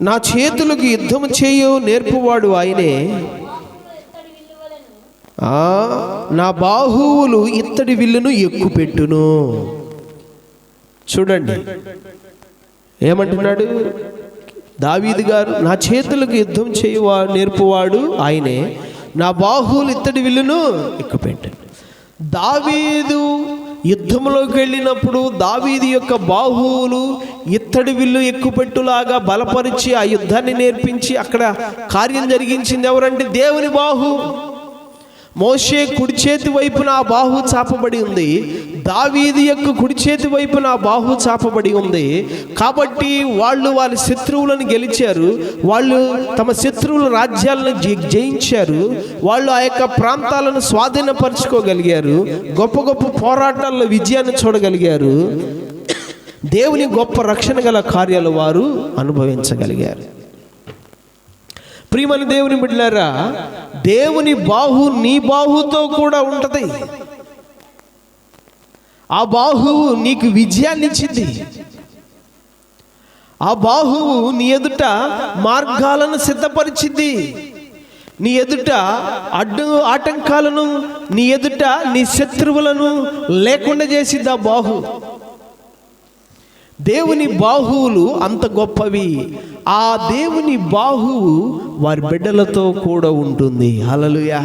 నా చేతులకు యుద్ధము చేయు నేర్పువాడు ఆయనే, నా బాహువులు ఇత్తడి విల్లును ఎక్కుపెట్టును. చూడండి ఏమంటున్నాడు దావీదు గారు, నా చేతులకు యుద్ధం నేర్పువాడు ఆయనే, నా బాహువులు ఇత్తడి విల్లును ఎక్కుపెట్టాను. దావీదు యుద్ధంలోకి వెళ్ళినప్పుడు దావీదు యొక్క బాహువులు ఇత్తడి విల్లు ఎక్కుపెట్టులాగా బలపరిచి ఆ యుద్ధాన్ని నేర్పించి అక్కడ కార్యం జరిగించింది ఎవరంటే దేవుని బాహు. మోషే కుడి చేతి వైపున ఆ బాహు చాపబడి ఉంది, దావీదు యొక్క కుడి చేతి వైపున ఆ బాహు చాపబడి ఉంది. కాబట్టి వాళ్ళు వారి శత్రువులను గెలిచారు, వాళ్ళు తమ శత్రువుల రాజ్యాలను జయించారు, వాళ్ళు ఆ యొక్క ప్రాంతాలను స్వాధీనపరచుకోగలిగారు, గొప్ప గొప్ప పోరాటాల్లో విజయాన్ని చూడగలిగారు, దేవుని గొప్ప రక్షణ గల కార్యాలు వారు అనుభవించగలిగారు. ప్రియమైన దేవుని బిడ్డలారా, దేవుని బాహు నీ బాహుతో కూడా ఉంటది. ఆ బాహువు నీకు విజయాన్ని ఇచ్చింది. ఆ బాహువు నీ ఎదుట మార్గాలను సిద్ధపరిచింది. నీ ఎదుట అడ్డు ఆటంకాలను, నీ ఎదుట నీ శత్రువులను లేకుండా చేసింది ఆ బాహు. దేవుని బాహువులు అంత గొప్పవి. ఆ దేవుని బాహువు వారి బిడ్డలతో కూడా ఉంటుంది. హల్లెలూయా!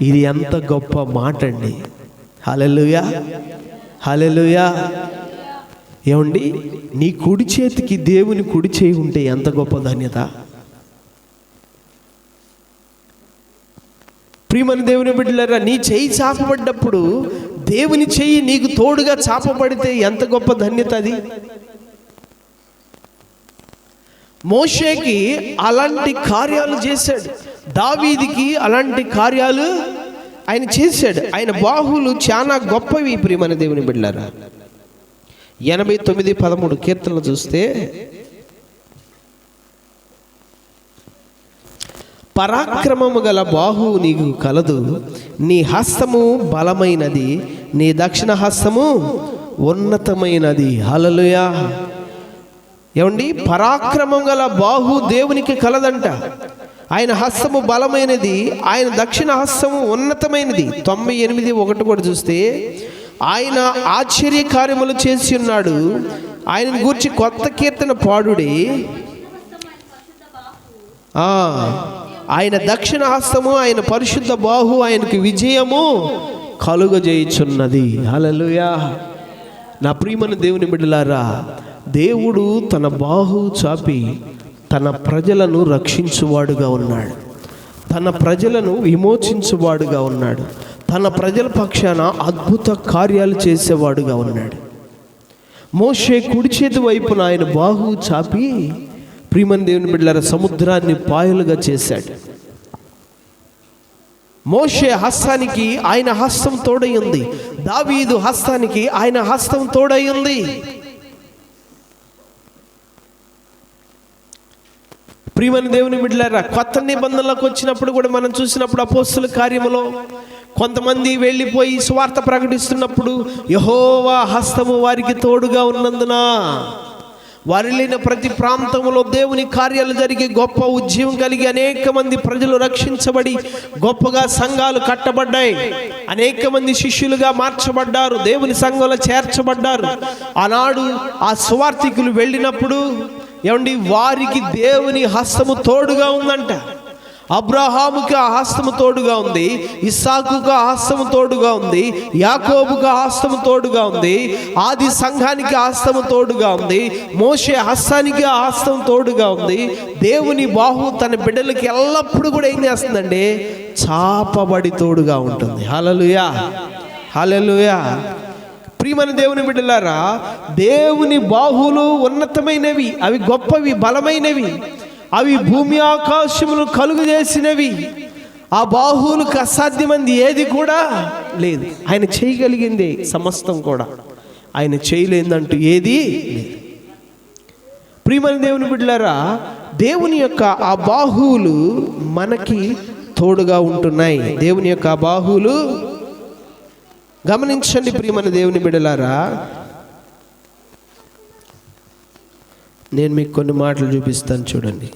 ఇది ఎంత గొప్ప మాట అండి. హల్లెలూయా, హల్లెలూయా. ఏమండి, నీ కుడి చేతికి దేవుని కుడి చేయి ఉంటే ఎంత గొప్ప ధన్యత. ప్రియమైన దేవుని బిడ్డలారా, నీ చేయి చాపబడ్డప్పుడు దేవుని చెయ్యి నీకు తోడుగా చాపబడితే ఎంత గొప్ప ధన్యత అది. మోషేకి అలాంటి కార్యాలు చేశాడు, దావీదికి అలాంటి కార్యాలు ఆయన చేశాడు. ఆయన బాహువులు చాలా గొప్పవి. ప్రియమైన దేవుని బిడ్డలారా, 89:13 కీర్తనలు చూస్తే, పరాక్రమము గల బాహువు నీకు కలదు, నీ హస్తము బలమైనది, నీ దక్షిణ హస్తము ఉన్నతమైనది. హల్లెలూయా. ఏమండి, పరాక్రమం గల బాహు దేవునికి కలదంట. ఆయన హస్తము బలమైనది, ఆయన దక్షిణ హస్తము ఉన్నతమైనది. 98:1 కూడా చూస్తే, ఆయన ఆశ్చర్య కార్యములు చేసి ఉన్నాడు, ఆయనను గూర్చి కొత్త కీర్తన పాడుడి. ఆయన దక్షిణ హస్తము, ఆయన పరిశుద్ధ బాహు ఆయనకు విజయము కలుగజేయుచున్నది. హల్లెలూయా. నా ప్రియమైన దేవుని బిడ్డలారా, దేవుడు తన బాహు చాపి తన ప్రజలను రక్షించువాడుగా ఉన్నాడు, తన ప్రజలను విమోచించువాడుగా ఉన్నాడు, తన ప్రజల పక్షాన అద్భుత కార్యాలు చేసేవాడుగా ఉన్నాడు. మోషే కుడి చేతి వైపున ఆయన బాహు చాపి ప్రియమైన దేవుని బిడ్డలారా సముద్రాన్ని పాయలుగా చేశాడు. మోషే హస్తానికి ఆయన హస్తం తోడై ఉంది, దావీదు హస్తానికి ఆయన హస్తం తోడై ఉంది. ప్రియమైన దేవుని బిడ్డలారా, కొత్త నిబంధనలకు వచ్చినప్పుడు కూడా మనం చూసినప్పుడు అపోస్తుల కార్యములో కొంతమంది వెళ్ళిపోయి సువార్త ప్రకటిస్తున్నప్పుడు యెహోవా హస్తము వారికి తోడుగా ఉన్నందున వారు వెళ్ళిన ప్రతి ప్రాంతంలో దేవుని కార్యాలు జరిగి గొప్ప ఉద్యమం కలిగి అనేక మంది ప్రజలు రక్షించబడి గొప్పగా సంఘాలు కట్టబడ్డాయి. అనేక మంది శిష్యులుగా మార్చబడ్డారు, దేవుని సంఘంలో చేర్చబడ్డారు. ఆనాడు ఆ సువార్థికులు వెళ్ళినప్పుడు ఏమండి, వారికి దేవుని హస్తము తోడుగా ఉందంట. అబ్రహాముకి ఆ హస్తము తోడుగా ఉంది, ఇస్సాకుకు ఆ హస్తము తోడుగా ఉంది, యాకోబుకు ఆ హస్తము తోడుగా ఉంది, ఆది సంఘానికి ఆ హస్తము తోడుగా ఉంది, మోషే హస్తానికి ఆ హస్తం తోడుగా ఉంది. దేవుని బాహు తన బిడ్డలకి ఎల్లప్పుడూ కూడా ఏం చేస్తుందండి? చాపబడి తోడుగా ఉంటుంది. హల్లెలూయా, హల్లెలూయా. ప్రియమైన దేవుని బిడ్డలారా, దేవుని బాహువులు ఉన్నతమైనవి, అవి గొప్పవి, బలమైనవి, అవి భూమి ఆకాశములు కలుగు చేసినవి. ఆ బాహువులకు అసాధ్యమైంది ఏది కూడా లేదు. ఆయన చేయగలిగింది సమస్తం కూడా, ఆయన చేయలేదంటూ ఏది లేదు. ప్రియమైన దేవుని బిడ్డలారా, దేవుని యొక్క ఆ బాహువులు మనకి తోడుగా ఉంటున్నాయి. దేవుని యొక్క ఆ బాహువులు గమనించండి ప్రియమైన దేవుని బిడ్డలారా. నేను మీకు కొన్ని మాటలు చూపిస్తాను, చూడండి.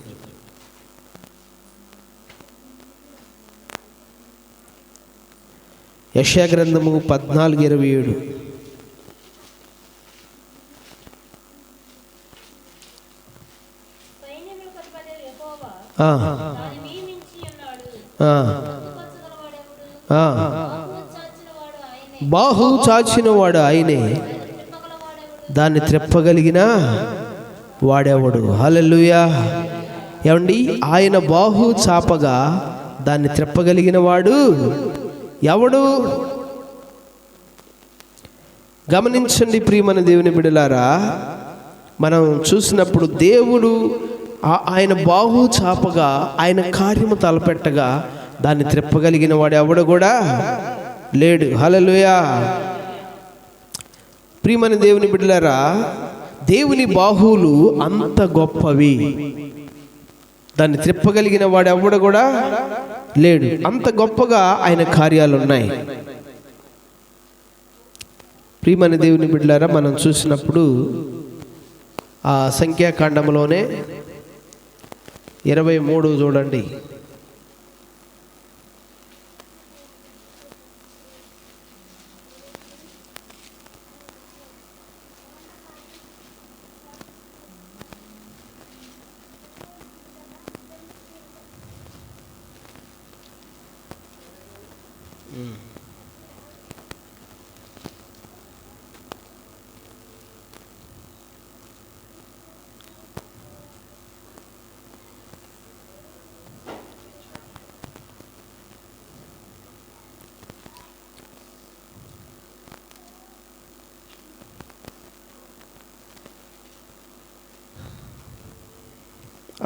యెషయా గ్రంథము 14:27. బాహు చాచిన వాడు ఆయనే, దాన్ని త్రెప్పగలిగిన వాడెవడు? హల్లెలూయా. ఏమండి, ఆయన బాహు చాపగా దాన్ని త్రెప్పగలిగిన వాడు ఎవడు? గమనించండి ప్రియమైన దేవుని బిడ్డలారా, మనం చూసినప్పుడు దేవుడు ఆయన బాహు చాపగా ఆయన కార్యము తలపెట్టగా దాన్ని త్రెప్పగలిగిన వాడు ఎవడు కూడా లేడు. హల్లెలూయా. ప్రియమైన దేవుని బిడ్డలారా, దేవుని బాహువులు అంత గొప్పవి, దాన్ని త్రిప్పగలిగిన వాడు ఎవడు కూడా లేడు. అంత గొప్పగా ఆయన కార్యాలు ఉన్నాయి. ప్రియమైన దేవుని బిడ్డలారా, మనం చూసినప్పుడు ఆ సంఖ్యాకాండంలోనే 23 చూడండి.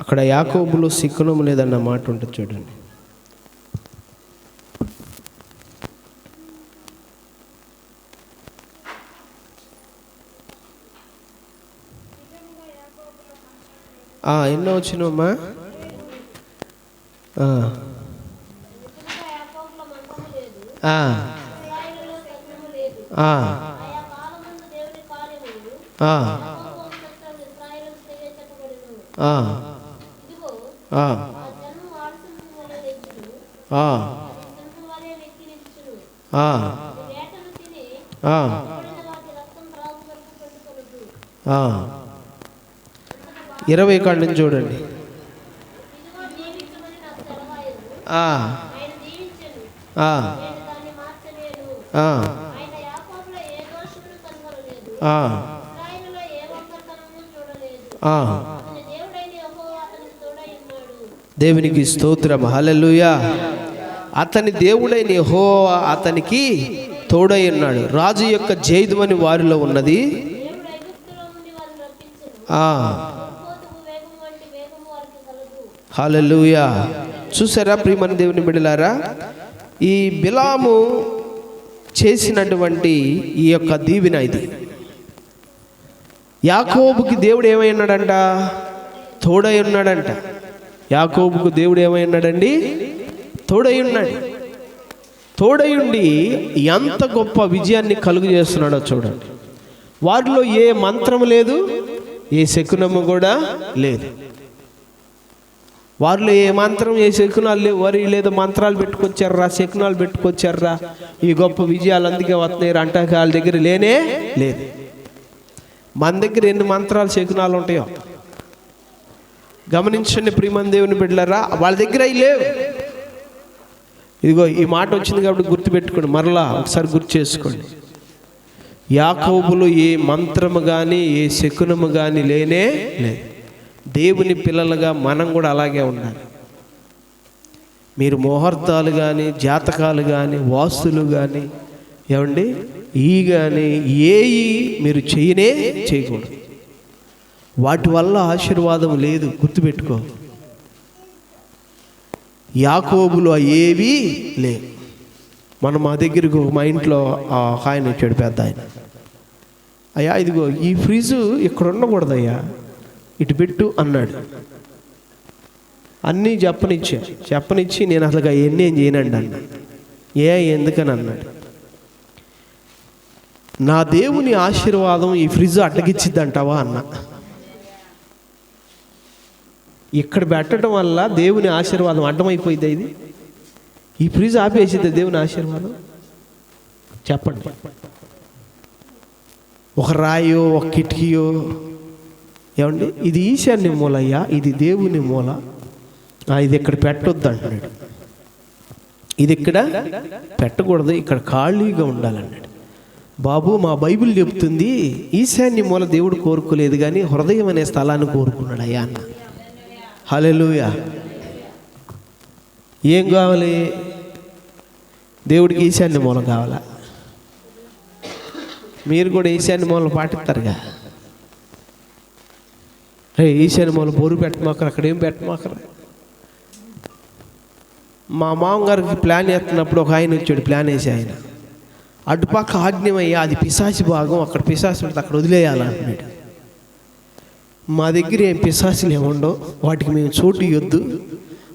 అక్కడ యాకోబులో సిక్కునము లేదన్న మాట ఉంటుంది, చూడండి. ఎన్నో వచ్చినమ్మా? ఇరవై కాండం చూడండి. దేవునికి స్తోత్రం. హల్లెలూయా. అతని దేవుడైన యెహోవా అతనికి తోడై ఉన్నాడు. రాజు యొక్క జైదుమని వారిలో ఉన్నది. హల్లెలూయా. చూసారా ప్రియమైన దేవుని బిడ్డలారా, ఈ బిలాము చేసినటువంటి ఈ యొక్క దీవెన ఇది. యాకోబుకి దేవుడు ఏమై ఉన్నాడంట? తోడై ఉన్నాడంట. యాకోబుకు దేవుడు ఏమై ఉన్నాడండి? తోడై ఉన్నాడు. తోడై ఉండి ఎంత గొప్ప విజయాన్ని కలుగు చేస్తున్నాడో చూడండి. వారిలో ఏ మంత్రము లేదు, ఏ శకునము కూడా లేదు. వారిలో ఏ మంత్రం, ఏ శకునాలు లేవు. వారి లేదో మంత్రాలు పెట్టుకొచ్చారా, శకునాలు పెట్టుకొచ్చారా, ఈ గొప్ప విజయాలు అందుకే వస్తున్నాయి అంటే వాళ్ళ దగ్గర లేనే లేదు. మన దగ్గర ఎన్ని మంత్రాలు శకునాలు ఉంటాయో. గమనించండి ప్రియమైన దేవుని బిడ్డలారా, వాళ్ళ దగ్గర అవి లేవు. ఇదిగో ఈ మాట వచ్చింది కాబట్టి గుర్తుపెట్టుకోండి, మరలా ఒకసారి గుర్తు చేసుకోండి. యాకోబులు ఏ మంత్రము కానీ ఏ శకునము కానీ లేనే లేదు. దేవుని పిల్లలుగా మనం కూడా అలాగే ఉండాలి. మీరు ముహూర్తాలు కానీ, జాతకాలు కానీ, వాస్తులు కానీ, ఏమండి ఈ కానీ ఏవి మీరు చేయకూడదు. వాటి వల్ల ఆశీర్వాదం లేదు, గుర్తుపెట్టుకో. యాకోబులు ఏవి లేవు. మా దగ్గరకు మా ఇంట్లో ఆయన వచ్చాడు, పెద్ద ఆయన. అయ్యా ఇదిగో ఈ ఫ్రిడ్జ్ ఇక్కడ ఉండకూడదయ్యా, ఇటు పెట్టు అన్నాడు. అన్నీ చెప్పనిచ్చి నేను అసలు అవన్నీ ఏం చేయనండి అన్నా. ఎందుకని అన్నాడు. నా దేవుని ఆశీర్వాదం ఈ ఫ్రిడ్జ్ అడ్డగిచ్చిద్దంటావా అన్న. ఇక్కడ పెట్టడం వల్ల దేవుని ఆశీర్వాదం అడ్డమైపోయింది. ఇది ఈ ఫ్రిడ్జ్ ఆపేసిద్ది దేవుని ఆశీర్వాదం? చెప్పండి. ఒక రాయో ఒక కిటికీయో, ఏమండి ఇది ఈశాన్య మూలయ్యా, ఇది దేవుని మూల, ఇది ఇక్కడ పెట్టొద్దు అంటున్నాడు. ఇది ఇక్కడ పెట్టకూడదు, ఇక్కడ ఖాళీగా ఉండాలన్నాడు. బాబు మా బైబిల్ చెప్తుంది ఈశాన్య మూల దేవుడు కోరుకోలేదు కానీ హృదయం అనే స్థలాన్ని కోరుకున్నాడు అయ్యా అన్న. హల్లెలూయా. ఏం కావాలి? దేవుడికి ఈశాన్య మూలం కావాలా? మీరు కూడా ఈశాన్య మూలం పాటిస్తారుగా. ఈశాన్య మూలం బోరు పెట్టమాకరు, అక్కడేం పెట్టమాకరు. మా మామగారికి ప్లాన్ వేస్తున్నప్పుడు ఒక ఆయన వచ్చాడు, ప్లాన్ వేసి ఆయన అటుపక్క ఆజ్ఞమయ్యా అది పిశాచి భాగం, అక్కడ పిశాచి ఉంటుంది, అక్కడ వదిలేయాలంటున్నాడు. మా దగ్గర ఏం పిశాచులు ఏముండవు, వాటికి మేము చోటు ఇవ్వద్దు,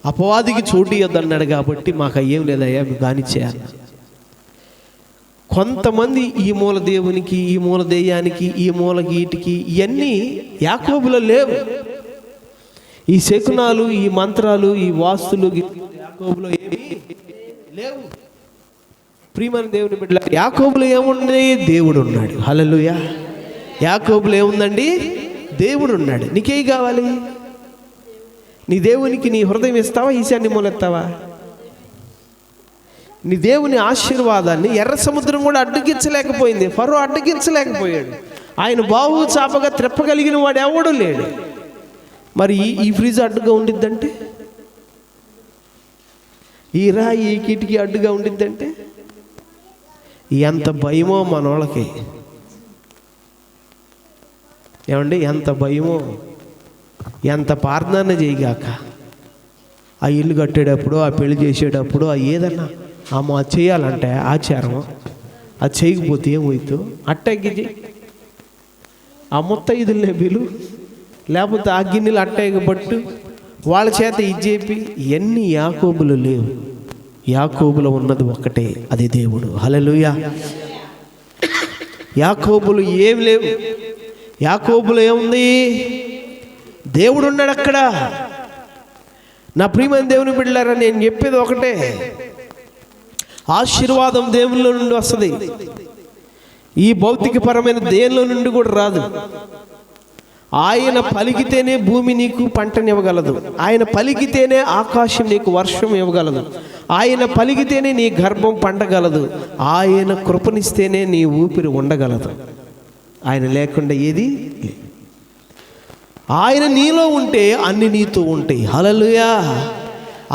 అపవాదికి చోటు ఇవ్వద్దు అన్నాడు. కాబట్టి మాకు అయ్యేం లేదయ్యా, మేము కానిచ్చేయాలి. కొంతమంది ఈ మూల దేవునికి, ఈ మూల దెయ్యానికి, ఈ మూల గీటికి, ఇవన్నీ యాకోబులో లేవు. ఈ శకునాలు, ఈ మంత్రాలు, ఈ వాస్తులు యాకోబులో ఏమీ లేవు. ప్రియమైన దేవుని బిడ్డ, యాకోబులో ఏముంది? దేవుడు ఉన్నాడు. హల్లెలూయా. యాకోబులో ఏముందండి? దేవుడు ఉన్నాడు. నీకేం కావాలి? నీ దేవునికి నీ హృదయం ఇస్తావా, ఈశాన్య మూల ఇస్తావా? నీ దేవుని ఆశీర్వాదాన్ని ఎర్ర సముద్రం కూడా అడ్డగించలేకపోయింది, ఫరో అడ్డగించలేకపోయాడు. ఆయన బాహు చాపగా త్రెప్పగలిగిన వాడు ఎవడూ లేడు. మరి ఈ ఫ్రిడ్జ్ అడ్డుగా ఉండిద్దంటే, ఈ రాయి ఈ కిటికీ అడ్డుగా ఉండిద్దంటే ఎంత భయమో మనోళ్ళకి. ఏమండి ఎంత భయమో, ఎంత ప్రార్థన చేయగాక. ఆ ఇల్లు కట్టేటప్పుడు, ఆ పెళ్లి చేసేటప్పుడు, ఏదన్నా అది చేయాలంటే ఆచారము, అది చేయకపోతే ఏమవుతూ అట్టగిజి ఆ ముత్తైదులనే బిలు, లేకపోతే ఆ గిన్నెలు అట్టగబట్టు వాళ్ళ చేత ఇది చెప్పి, ఇవన్నీ యాకోబులు లేవు. యాకోబులో ఉన్నది ఒక్కటే, అది దేవుడు. హల్లెలూయా. యాకోబులు ఏం లేవు. యాకోబులో ఏముంది? దేవుడు ఉన్నాడు అక్కడ. నా ప్రియమైన దేవుని బిడ్డలారా, నేను చెప్పేది ఒకటే, ఆశీర్వాదం దేవునిలో నుండి వస్తుంది. ఈ భౌతికపరమైన దేనిలో నుండి కూడా రాదు. ఆయన పలికితేనే భూమి నీకు పంటనివ్వగలదు, ఆయన పలికితేనే ఆకాశం నీకు వర్షం ఇవ్వగలదు, ఆయన పలికితేనే నీ గర్భం పండగలదు, ఆయన కృపనిస్తేనే నీ ఊపిరి ఉండగలదు. ఆయన లేకుండా ఏది. ఆయన నీలో ఉంటే అన్ని నీతో ఉంటాయి. హల్లెలూయా.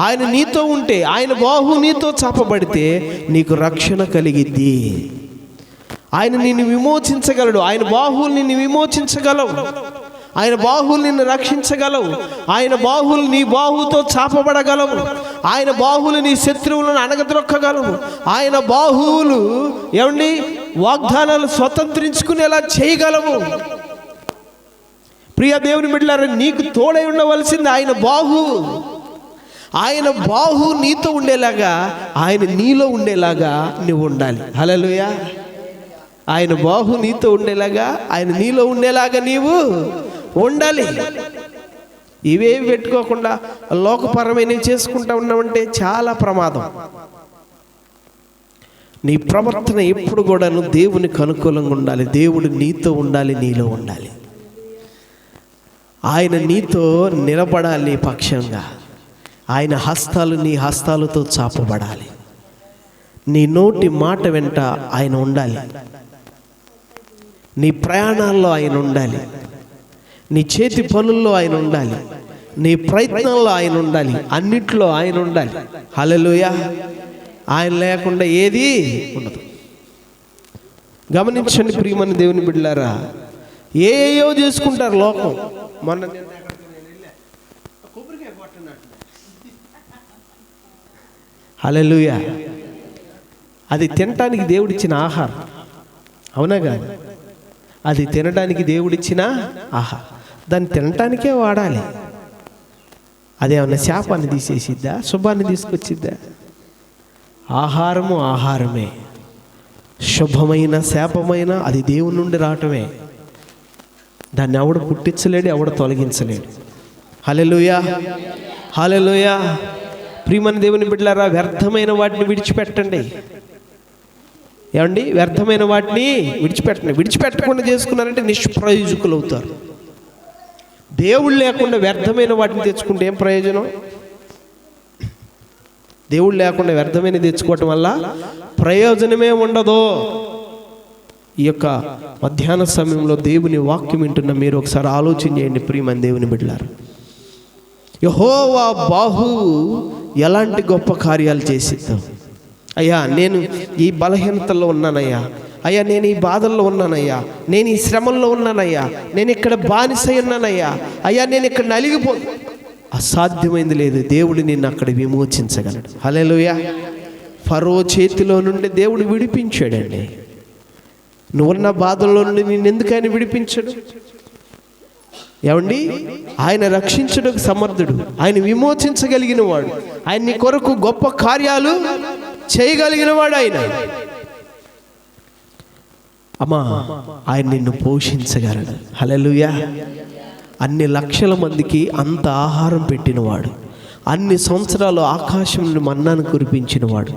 ఆయన నీతో ఉంటే, ఆయన బాహు నీతో చాపబడితే నీకు రక్షణ కలిగిద్ది. ఆయన నిన్ను విమోచించగలడు. ఆయన బాహువులు నిన్ను విమోచించగలవు. ఆయన బాహువులు నిన్ను రక్షించగలవు. ఆయన బాహువులు నీ బాహువుతో చాపబడగలవు. ఆయన బాహువులు నీ శత్రువులను అణగద్రొక్కగలవు. ఆయన బాహువులు ఏమండి వాగ్దానాలు స్వతంత్రించుకునేలా చేయగలవు. ప్రియ దేవుని బిడ్డలారా, నీకు తోడై ఉండవలసింది ఆయన బాహువు. ఆయన బాహు నీతో ఉండేలాగా, ఆయన నీలో ఉండేలాగా నువ్వు ఉండాలి. హల్లెలూయా. ఆయన బాహు నీతో ఉండేలాగా, ఆయన నీలో ఉండేలాగా నీవు ఉండాలి. ఇవేవి పెట్టుకోకుండా లోకపరమైనవి చేసుకుంటా ఉన్నామంటే చాలా ప్రమాదం. నీ ప్రవర్తన ఎప్పుడు కూడాను దేవునికి అనుకూలంగా ఉండాలి. దేవుడు నీతో ఉండాలి, నీలో ఉండాలి. ఆయన నీతో నిలబడాలి, నీ పక్షంగా. ఆయన హస్తాలు నీ హస్తాలతో చాపబడాలి. నీ నోటి మాట వెంట ఆయన ఉండాలి. నీ ప్రయాణాల్లో ఆయన ఉండాలి. నీ చేతి పనుల్లో ఆయన ఉండాలి. నీ ప్రయత్నంలో ఆయన ఉండాలి. అన్నిట్లో ఆయన ఉండాలి. హల్లెలూయా. ఆయన లేకుండా ఏది ఉండదు. గమనించండి ప్రియమైన దేవుని బిడ్డలారా, ఏయో చేసుకుంటారు లోకం. మొన్న హల్లెలూయా. అది తినటానికి దేవుడిచ్చిన ఆహారం, అవునా కాదు? అది తినడానికి దేవుడిచ్చిన ఆహారం, దాన్ని తినటానికే వాడాలి. అదేమన్నా శాపాన్ని తీసేసిద్దా, శుభాన్ని తీసుకొచ్చిద్దా? ఆహారము ఆహారమే. శుభమైన శాపమైన అది దేవుని నుండి రావటమే. దాన్ని ఎవడు పుట్టించలేడు, ఎవడు తొలగించలేడు. హల్లెలూయా, హల్లెలూయా. ప్రియమైన దేవుని బిడ్డలారా, వ్యర్థమైన వాటిని విడిచిపెట్టండి. ఏమండి? వ్యర్థమైన వాటిని విడిచిపెట్టండి. విడిచిపెట్టకుండా చేసుకున్నారంటే నిష్ప్రయోజకులు అవుతారు. దేవుడు లేకుండా వ్యర్థమైన వాటిని తెచ్చుకుంటే ఏం ప్రయోజనం? దేవుడు లేకుండా వ్యర్థమైన తెచ్చుకోవటం వల్ల ప్రయోజనమే ఉండదు. ఈ యొక్క మధ్యాహ్న సమయంలో దేవుని వాక్యం వింటున్న మీరు ఒకసారి ఆలోచన చేయండి ప్రియమైన దేవుని బిడ్డలారా. యెహోవా బాహువు ఎలాంటి గొప్ప కార్యాలు చేసిద్దాం. అయ్యా, నేను ఈ బలహీనతల్లో ఉన్నానయ్యా, అయ్యా నేను ఈ బాధల్లో ఉన్నానయ్యా, నేను ఈ శ్రమల్లో ఉన్నానయ్యా, నేను ఇక్కడ బానిసై ఉన్నానయ్యా, అయ్యా నేను ఇక్కడ నలిగిపో. అసాధ్యమైంది లేదు. దేవుడు నిన్ను అక్కడ విమోచించగలడు. హల్లెలూయా. ఫరో చేతిలో నుండి దేవుడు విడిపించాడండి. నువ్వున్న బాధల్లో నుండి నిన్ను ఎందుకు ఆయన విడిపించడు? ఏమండి? ఆయన రక్షించడానికి సమర్థుడు, ఆయన విమోచించగలిగిన వాడు, ఆయన నీ కొరకు గొప్ప కార్యాలు చేయగలిగిన వాడు ఆయన. అమ్మా, ఆయన నిన్ను పోషించగలడు. హల్లెలూయా. అన్ని లక్షల మందికి అంత ఆహారం పెట్టినవాడు, అన్ని సంవత్సరాలు ఆకాశం నుండి మన్నాను కురిపించినవాడు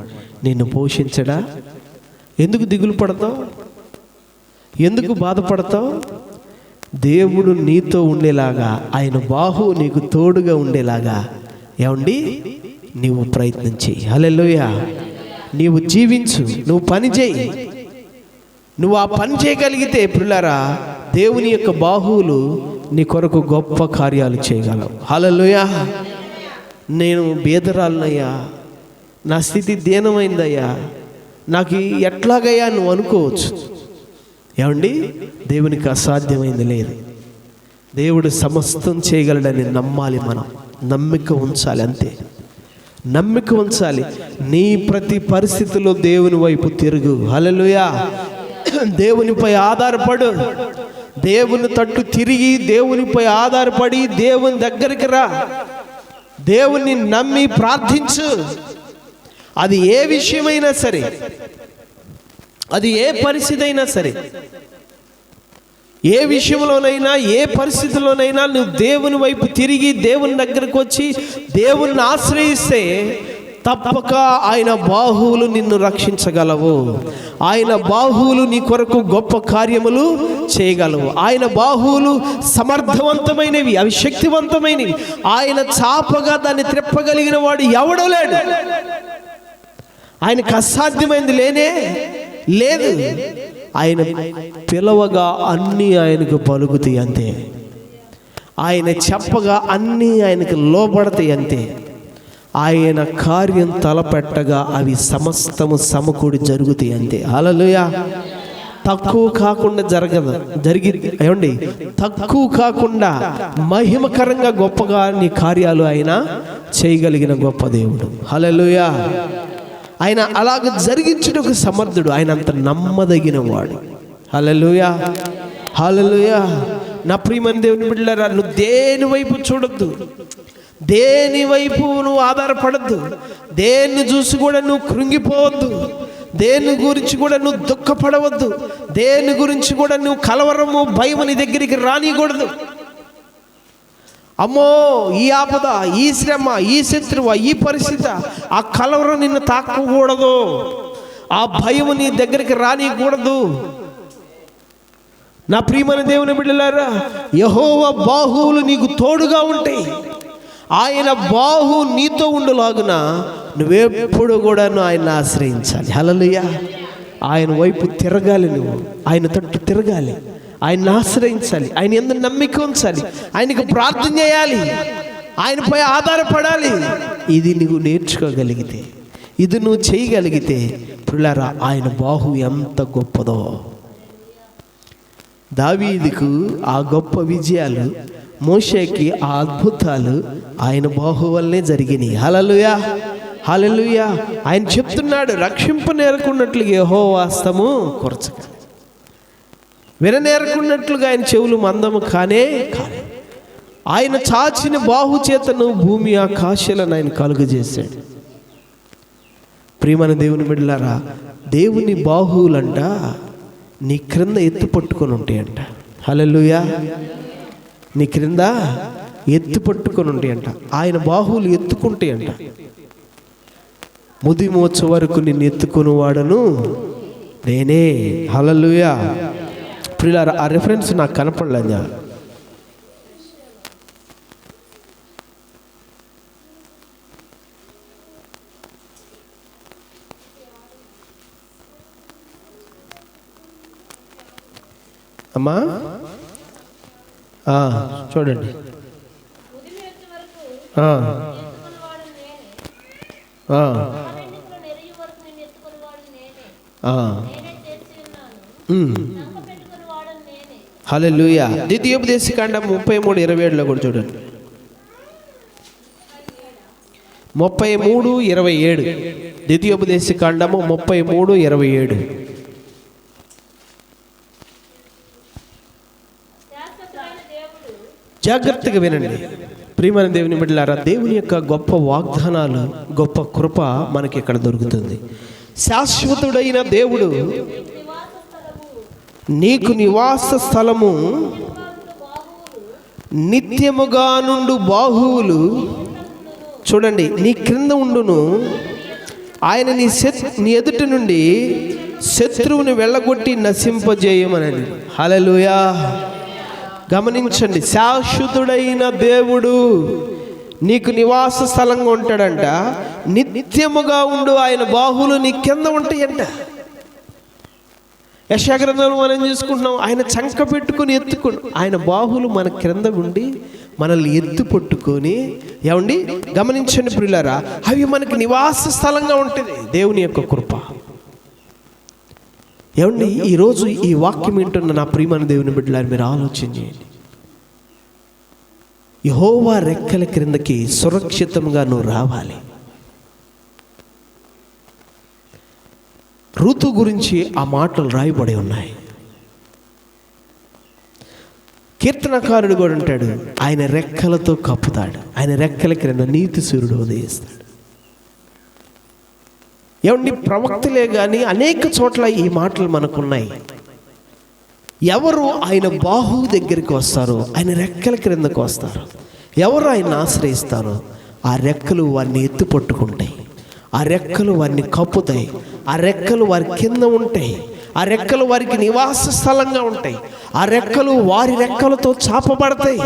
నిన్ను పోషించడా? ఎందుకు దిగులు పడతావు? ఎందుకు బాధపడతావు? దేవుడు నీతో ఉండేలాగా, ఆయన బాహువు నీకు తోడుగా ఉండేలాగా ఏమండి నీవు ప్రయత్నం చెయ్యి. హల్లెలూయా. నీవు జీవించు, నువ్వు పని చేయి. నువ్వు ఆ పని చేయగలిగితే ప్రియులారా, దేవుని యొక్క బాహువులు నీ కొరకు గొప్ప కార్యాలు చేయగలవు. హల్లెలూయా. నేను బేదరాలనయ్యా, నా స్థితి దీనమైందయ్యా, నాకు ఎట్లాగయ్యా నువ్వు అనుకోవచ్చు. ఏమండి? దేవునికి అసాధ్యమైంది లేదు. దేవుడు సమస్తం చేయగలడని నమ్మాలి. మనం నమ్మిక ఉంచాలి, అంతే. నమ్మిక ఉంచాలి. నీ ప్రతి పరిస్థితిలో దేవుని వైపు తిరుగు. హల్లెలూయా. దేవునిపై ఆధారపడు. దేవుని తట్టు తిరిగి దేవునిపై ఆధారపడి దేవుని దగ్గరికి రా. దేవుని నమ్మి ప్రార్థించు. అది ఏ విషయమైనా సరే, అది ఏ పరిస్థితి అయినా సరే, ఏ విషయంలోనైనా ఏ పరిస్థితిలోనైనా నువ్వు దేవుని వైపు తిరిగి దేవుని దగ్గరకు వచ్చి దేవుని ఆశ్రయిస్తే తప్పక ఆయన బాహువులు నిన్ను రక్షించగలవు. ఆయన బాహువులు నీ కొరకు గొప్ప కార్యములు చేయగలవు. ఆయన బాహువులు సమర్థవంతమైనవి, అవి శక్తివంతమైనవి. ఆయన చాపగా దాన్ని త్రిప్పగలిగిన వాడు ఎవడూ లేడు. ఆయనకు అసాధ్యమైంది లేనే లేదు. ఆయన పిలవగా అన్నీ ఆయనకు పలుకుతాయి, అంతే. ఆయన చెప్పగా అన్నీ ఆయనకు లోబడతాయి, అంతే. ఆయన కార్యం తలపెట్టగా అవి సమస్తము సమకూడి జరుగుతాయి, అంతే. హల్లెలూయా. తక్కువ కాకుండా జరిగింది ఏమండి? తక్కువ కాకుండా మహిమకరంగా గొప్పగా నీ కార్యాలు ఆయన చేయగలిగిన గొప్ప దేవుడు. హల్లెలూయా. ఆయన అలాగ జరిగించుటకు సమర్థుడు. ఆయన అంత నమ్మదగిన వాడు. హల్లెలూయా, హల్లెలూయా. నా ప్రియమైన దేవుని బిడ్డలారా, నువ్వు దేని వైపు చూడొద్దు, దేని వైపు నువ్వు ఆధారపడద్దు, దేన్ని చూసి కూడా నువ్వు కృంగిపోవద్దు, దేని గురించి కూడా నువ్వు దుఃఖపడవద్దు, దేని గురించి కూడా నువ్వు కలవరము భయం నీ దగ్గరికి రానియకూడదు. అమ్మో, ఈ ఆపద, ఈ శ్రమ, ఈ శత్రువు, ఈ పరిస్థితి, ఆ కలవరం నిన్ను తాకకూడదు, ఆ భయం నీ దగ్గరికి రానియకూడదు. నా ప్రియమైన దేవుని బిడ్డలారా, యెహోవా బాహువులు నీకు తోడుగా ఉంటాయి. ఆయన బాహు నీతో ఉండులాగున నువ్వెప్పుడు కూడాను ఆయన ఆశ్రయించాలి. హల్లెలూయా. ఆయన వైపు తిరగాలి, నువ్వు ఆయన తట్టు తిరగాలి, ఆయన్ని ఆశ్రయించాలి, ఆయన యందు నమ్మిక ఉంచాలి, ఆయనకు ప్రార్థన చేయాలి, ఆయనపై ఆధారపడాలి. ఇది నువ్వు నేర్చుకోగలిగితే, ఇది నువ్వు చేయగలిగితే ప్రియులారా, ఆయన బాహు ఎంత గొప్పదో. దావీదుకు ఆ గొప్ప విజయాలు, మోషేకి ఆ అద్భుతాలు ఆయన బాహు వల్లనే జరిగినాయి. హల్లెలూయా, హల్లెలూయా. ఆయన చెప్తున్నాడు, రక్షింపనేరకున్నట్లుగా యెహోవా హస్తము కొరచక, విననేరకున్నట్లుగా ఆయన చెవులు మందము కానే కాదు. ఆయన చాచిన బాహు చేతను భూమి ఆకాశాలను ఆయన కలుగజేశాడు. ప్రియమైన దేవుని బిడ్డలారా, దేవుని బాహువులంట నీ క్రింద ఎత్తు పట్టుకొని ఉంటాయంట. హల్లెలూయా. నీ క్రింద ఎత్తు పట్టుకొని ఉంటాయంట. ఆయన బాహువులు ఎత్తుకుంటాయంట. ముది మోచ వరకు నిన్ను ఎత్తుకొని వాడను నేనే. హల్లెలూయా. ప్రియులారా, ఆ రెఫరెన్స్ నాకు కనపడలేదా? అమ్మా చూడండి. హల్లెలూయా. ద్వితీయోపదేశకాండం 33:27 కూడా చూడండి. 33:27 ద్వితీయోపదేశకాండము 33:27. జాగ్రత్తగా వినండి ప్రియమైన దేవుని బిడ్డలారా. దేవుని యొక్క గొప్ప వాగ్దానాలు, గొప్ప కృప మనకి ఇక్కడ దొరుకుతుంది. శాశ్వతుడైన దేవుడు నీకు నివాస స్థలము, నిత్యముగా నుండు బాహువులు చూడండి నీ క్రింద ఉండును. ఆయన నీ ఎదుట నుండి శత్రువుని వెళ్ళగొట్టి నశింపజేయమని. హల్లెలూయా. గమనించండి, శాశ్వతుడైన దేవుడు నీకు నివాస స్థలంగా ఉంటాడంట. నిత్యముగా ఉండు ఆయన బాహువులు నీ కింద ఉంటాయంట. యెషయా గ్రంథంలో మనం చూసుకుంటున్నాం, ఆయన చంక పెట్టుకుని ఎత్తుకుని, ఆయన బాహువులు మన క్రింద ఉండి మనల్ని ఎత్తు పట్టుకొని, ఏమండి గమనించండి ప్రియులారా, అవి మనకి నివాస స్థలంగా ఉంటుంది. దేవుని యొక్క కృప. ఏమండి ఈరోజు ఈ వాక్యం వింటున్న నా ప్రియమైన దేవుని బిడ్డలారా, మీరు ఆలోచన చేయండి. యెహోవా రెక్కల క్రిందకి సురక్షితంగా నువ్వు రావాలి. ఋతు గురించి ఆ మాటలు రాయబడి ఉన్నాయి. కీర్తనకారుడు కూడా అంటాడు, ఆయన రెక్కలతో కప్పుతాడు, ఆయన రెక్కల క్రింద నీతి సూర్యుడు ఉదయిస్తాడు. ఏమండి ప్రవక్తలే కానీ అనేక చోట్ల ఈ మాటలు మనకున్నాయి. ఎవరు ఆయన బాహు దగ్గరికి వస్తారో, ఆయన రెక్కల క్రిందకు వస్తారు, ఎవరు ఆయన ఆశ్రయిస్తారో, ఆ రెక్కలు వారిని ఎత్తు పట్టుకుంటాయి, ఆ రెక్కలు వారిని కప్పుతాయి, ఆ రెక్కలు వారి కింద ఉంటాయి, ఆ రెక్కలు వారికి నివాస స్థలంగా ఉంటాయి, ఆ రెక్కలు వారి రెక్కలతో చాపబడతాయి,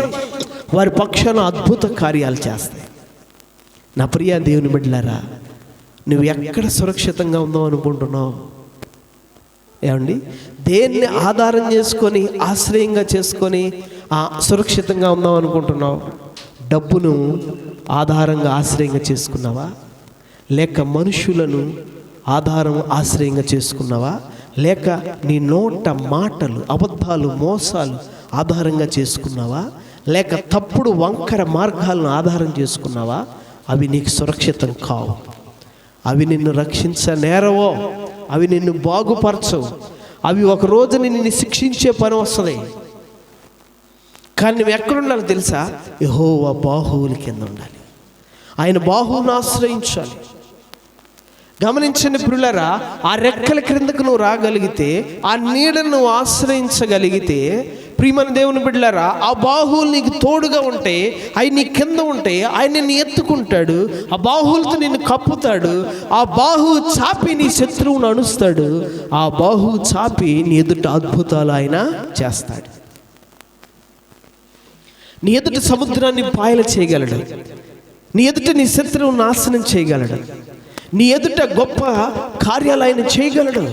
వారి పక్షాన అద్భుత కార్యాలు చేస్తాయి. నా ప్రియ దేవుని బిడ్డలారా, నువ్వు ఎక్కడ సురక్షితంగా ఉందాం అనుకుంటున్నావు? ఏమండి దేన్ని ఆధారం చేసుకొని, ఆశ్రయంగా చేసుకొని సురక్షితంగా ఉందాం అనుకుంటున్నావు? డబ్బును ఆధారంగా ఆశ్రయంగా చేసుకున్నావా? లేక మనుషులను ఆశ్రయంగా చేసుకున్నావా? లేక నీ నోట మాటలు, అబద్ధాలు, మోసాలు ఆధారంగా చేసుకున్నావా? లేక తప్పుడు వంకర మార్గాలను ఆధారం చేసుకున్నావా? అవి నీకు సురక్షితం కావు. అవి నిన్ను రక్షించనేరవో, అవి నిన్ను బాగుపరచవు. అవి ఒక రోజు నిన్ను శిక్షించే పని వస్తుంది. కానీ నువ్వు ఎక్కడుండాలి తెలుసా? యెహోవా బాహువుల కింద ఉండాలి, ఆయన బాహువును ఆశ్రయించాలి. గమనించండి ప్రియులారా, ఆ రెక్కల క్రిందకు నువ్వు రాగలిగితే, ఆ నీడను నువ్వు ఆశ్రయించగలిగితే ప్రియమైన దేవుని బిడ్డలారా, ఆ బాహువులు నీకు తోడుగా ఉంటే, ఆయన నీ కింద ఉంటే, ఆయన నిన్ను ఎత్తుకుంటాడు, ఆ బాహువులతో నిన్ను కప్పుతాడు. ఆ బాహువు చాపి నీ శత్రువును అణుస్తాడు. ఆ బాహువు చాపి నీ ఎదుట అద్భుతాలు ఆయన చేస్తాడు. నీ ఎదుట సముద్రాన్ని పాయలు చేయగలడు. నీ ఎదుట నీ శత్రువును నాశనం చేయగలడు. నీ ఎదుట గొప్ప కార్యాలు ఆయన చేయగలడు.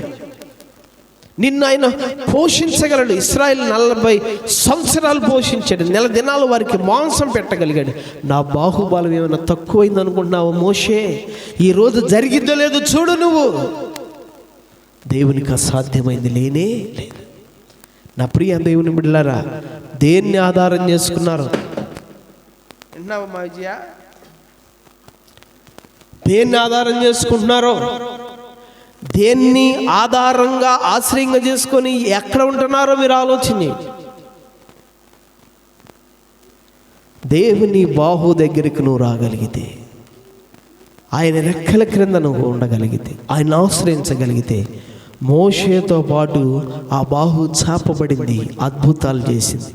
నిన్ను ఆయన పోషించగలడు. ఇశ్రాయేలు 40 సంవత్సరాలు పోషించాడు. 1 నెల దినాలు వారికి మాంసం పెట్టగలిగాడు. నా బాహుబలం ఏమైనా తక్కువైంది అనుకుంటున్నావు మోషే? ఈరోజు జరిగిందో లేదో చూడు. నువ్వు దేవునికి అసాధ్యమైంది లేనే లేదు. నా ప్రియ దేవుని బిడ్డలారా, దేన్ని ఆధారం చేసుకున్నారు? విన్నావా మా విజయ? దేన్ని ఆధారం చేసుకుంటున్నారో, దేన్ని ఆధారంగా ఆశ్రయంగా చేసుకొని ఎక్కడ ఉంటున్నారో మీరు ఆలోచన. దేవుని బాహు దగ్గరికి నువ్వు రాగలిగితే, ఆయన రెక్కల క్రింద నువ్వు ఉండగలిగితే, ఆయన ఆశ్రయించగలిగితే, మోషేతో పాటు ఆ బాహు చాపబడింది, అద్భుతాలు చేసింది.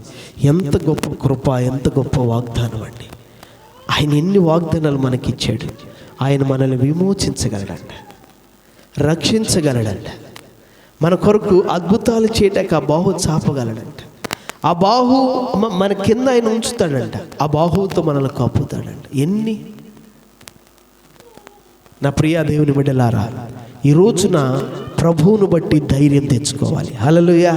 ఎంత గొప్ప కృప, ఎంత గొప్ప వాగ్దానం అండి. ఆయన ఎన్ని వాగ్దానాలు మనకిచ్చాడు. ఆయన మనల్ని విమోచించగలడంట, రక్షించగలడంట, మన కొరకు అద్భుతాలు చేయటానికి ఆ బాహు చాపగలడంట. ఆ బాహు మన కింద ఆయన ఉంచుతాడంట. ఆ బాహువుతో మనల్ని కప్పుతాడంట. ఎన్ని! నా ప్రియ దేవుని బిడ్డలారా, ఈ రోజున ప్రభువును బట్టి ధైర్యం తెచ్చుకోవాలి. హల్లెలూయా!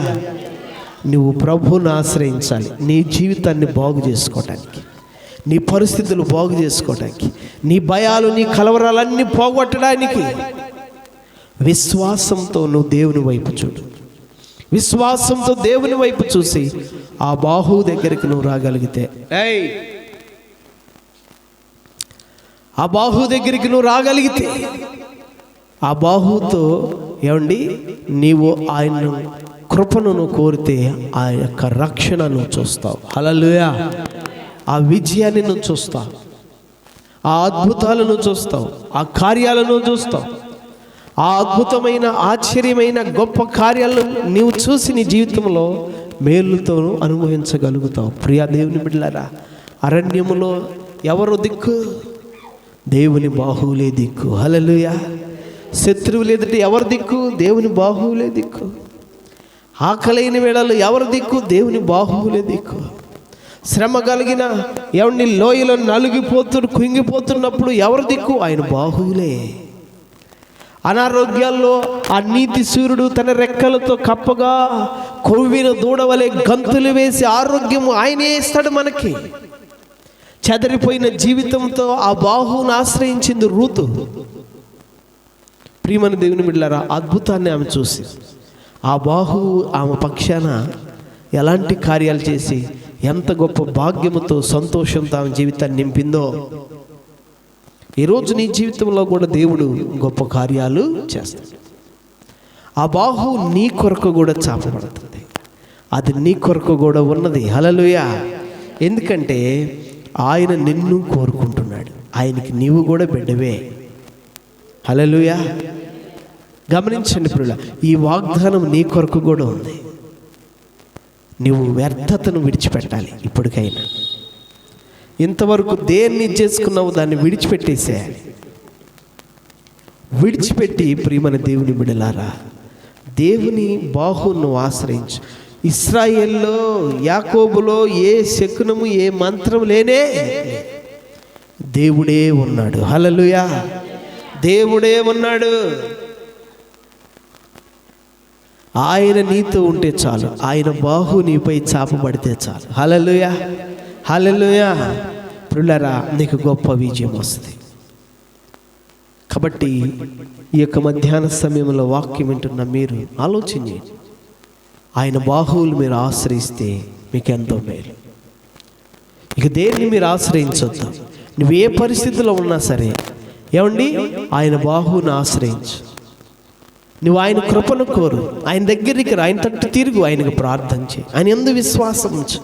నువ్వు ప్రభువును ఆశ్రయించాలి. నీ జీవితాన్ని బాగు చేసుకోవటానికి, నీ పరిస్థితులు బాగు చేసుకోవటానికి, నీ భయాలు, నీ కలవరాలన్నీ పోగొట్టడానికి విశ్వాసంతో నువ్వు దేవుని వైపు చూడు. విశ్వాసంతో దేవుని వైపు చూసి ఆ బాహువు దగ్గరికి నువ్వు రాగలిగితే, ఆ బాహువు దగ్గరికి నువ్వు రాగలిగితే, ఆ బాహువుతో ఏమండి నీవు ఆయన కృపను నువ్వు కోరితే ఆ యొక్క రక్షణ నువ్వు చూస్తావు. హల్లెలూయా! ఆ విజయాన్ని నువ్వు చూస్తావు, ఆ అద్భుతాలను చూస్తావు, ఆ కార్యాలను చూస్తావు. ఆ అద్భుతమైన, ఆశ్చర్యమైన గొప్ప కార్యాలను నీవు చూసి నీ జీవితంలో మేలుతో అనుభవించగలుగుతావు. ప్రియా దేవుని బిడ్డలారా, అరణ్యములో ఎవరు దిక్కు? దేవుని బాహువులే దిక్కు. హల్లెలూయా! శత్రువులు ఎదుట ఎవరు దిక్కు? దేవుని బాహువులే దిక్కు. ఆకలైన వేళలో ఎవరు దిక్కు? దేవుని బాహువులే దిక్కు. శ్రమ కలిగిన ఎవరిని లోయలో కుంగిపోతున్నప్పుడు ఎవరు దిక్కు? ఆయన బాహువులే. అనారోగ్యాల్లో ఆ నీతి సూర్యుడు తన రెక్కలతో కప్పగా కొవ్విన దూడవలే గంతులు వేసి ఆరోగ్యము ఆయనే ఇస్తాడు మనకి. చెదరిపోయిన జీవితంతో ఆ బాహువును ఆశ్రయించింది రూతు. ప్రియమైన దేవుని బిడ్డలారా, అద్భుతాన్ని ఆమె చూసి ఆ బాహువు ఆమె పక్షాన ఎలాంటి కార్యాలు చేసి ఎంత గొప్ప భాగ్యముతో, సంతోషంతో ఆమె జీవితాన్ని నింపిందో, ఈరోజు నీ జీవితంలో కూడా దేవుడు గొప్ప కార్యాలు చేస్తాడు. ఆ బాహు నీ కొరకు కూడా చాపబడుతుంది. అది నీ కొరకు కూడా ఉన్నది. హల్లెలూయా! ఎందుకంటే ఆయన నిన్ను కోరుకుంటున్నాడు. ఆయనకి నీవు కూడా బిడ్డవే. హల్లెలూయా! గమనించండి ప్రియుల, ఈ వాగ్దానం నీ కొరకు కూడా ఉంది. నువ్వు వ్యర్థతను విడిచిపెట్టాలి. ఇప్పటికైనా ఇంతవరకు దేన్ని చేసుకున్నావు దాన్ని విడిచిపెట్టేసేయాలి. విడిచిపెట్టి ప్రియమైన దేవుని బిడ్డలారా, దేవుని బాహువును ఆశ్రయించు. ఇశ్రాయేల్లో, యాకోబులో ఏ శకునము, ఏ మంత్రం లేనే. దేవుడే ఉన్నాడు. హల్లెలూయా! దేవుడే ఉన్నాడు. ఆయన నీతో ఉంటే చాలు. ఆయన బాహు నీపై చాపబడితే చాలు. హల్లెలూయా! హల్లెలూయా! ప్రియులారా, నీకు గొప్ప విజయం వస్తుంది. కాబట్టి ఈ యొక్క మధ్యాహ్న సమయంలో వాక్యం వింటున్న మీరు ఆలోచించి, ఆయన బాహువులు మీరు ఆశ్రయిస్తే మీకు ఎంతో మేలు. ఇక దేన్ని మీరు ఆశ్రయించొద్దు. నువ్వు ఏ పరిస్థితిలో ఉన్నా సరే, ఏమండి, ఆయన బాహువును ఆశ్రయించు. నువ్వు ఆయన కృపను కోరు, ఆయన దగ్గరికి రా, ఆయన తట్టు తిరుగు, ఆయనకు ప్రార్థన చేయి, ఆయన యందు విశ్వాసం ఉంచు.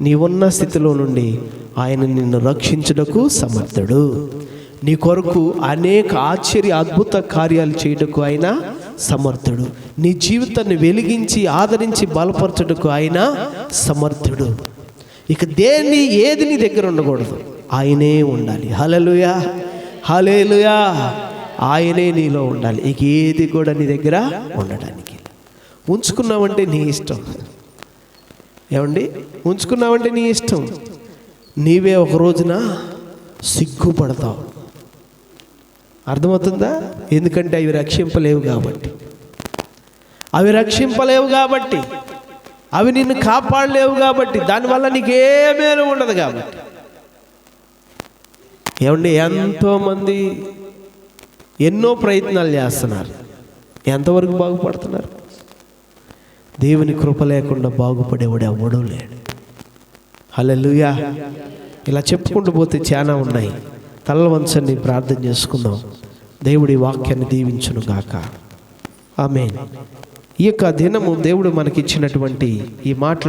నీవున్న స్థితిలో నుండి ఆయన నిన్ను రక్షించుటకు సమర్థుడు. నీ కొరకు అనేక ఆశ్చర్య అద్భుత కార్యాలు చేయుటకు ఆయన సమర్థుడు. నీ జీవితాన్ని వెలిగించి ఆదరించి బలపరచుటకు ఆయన సమర్థుడు. ఇక ఏది నీ దగ్గర ఉండకూడదు, ఆయనే ఉండాలి. హల్లెలూయా, హల్లెలూయా. ఆయనే నీలో ఉండాలి. ఇక ఏది కూడా నీ దగ్గర ఉండడానికి. ఉంచుకున్నావంటే నీ ఇష్టం. ఏమండి, ఉంచుకున్నావంటే నీ ఇష్టం. నీవే ఒక రోజున సిగ్గుపడతావు. అర్థమవుతుందా? ఎందుకంటే అవి రక్షింపలేవు కాబట్టి, అవి నిన్ను కాపాడలేవు కాబట్టి, దానివల్ల నీకేమేలు ఉండదు కాబట్టి. ఏమండి, ఎంతోమంది ఎన్నో ప్రయత్నాలు చేస్తున్నారు, ఎంతవరకు బాగుపడుతున్నారు? దేవుని కృప లేకుండా బాగుపడేవాడు ఎవడూ లేడు. హల్లెలూయా. ఇలా చెప్పుకుంటూ పోతే చాలా ఉన్నాయి. తలల వంచండి, ప్రార్థన చేసుకుందాం. దేవుడి వాక్యాన్ని దీవించును గాక. ఆమేన్. ఈ యొక్క దినము దేవుడు మనకిచ్చినటువంటి ఈ మాటలు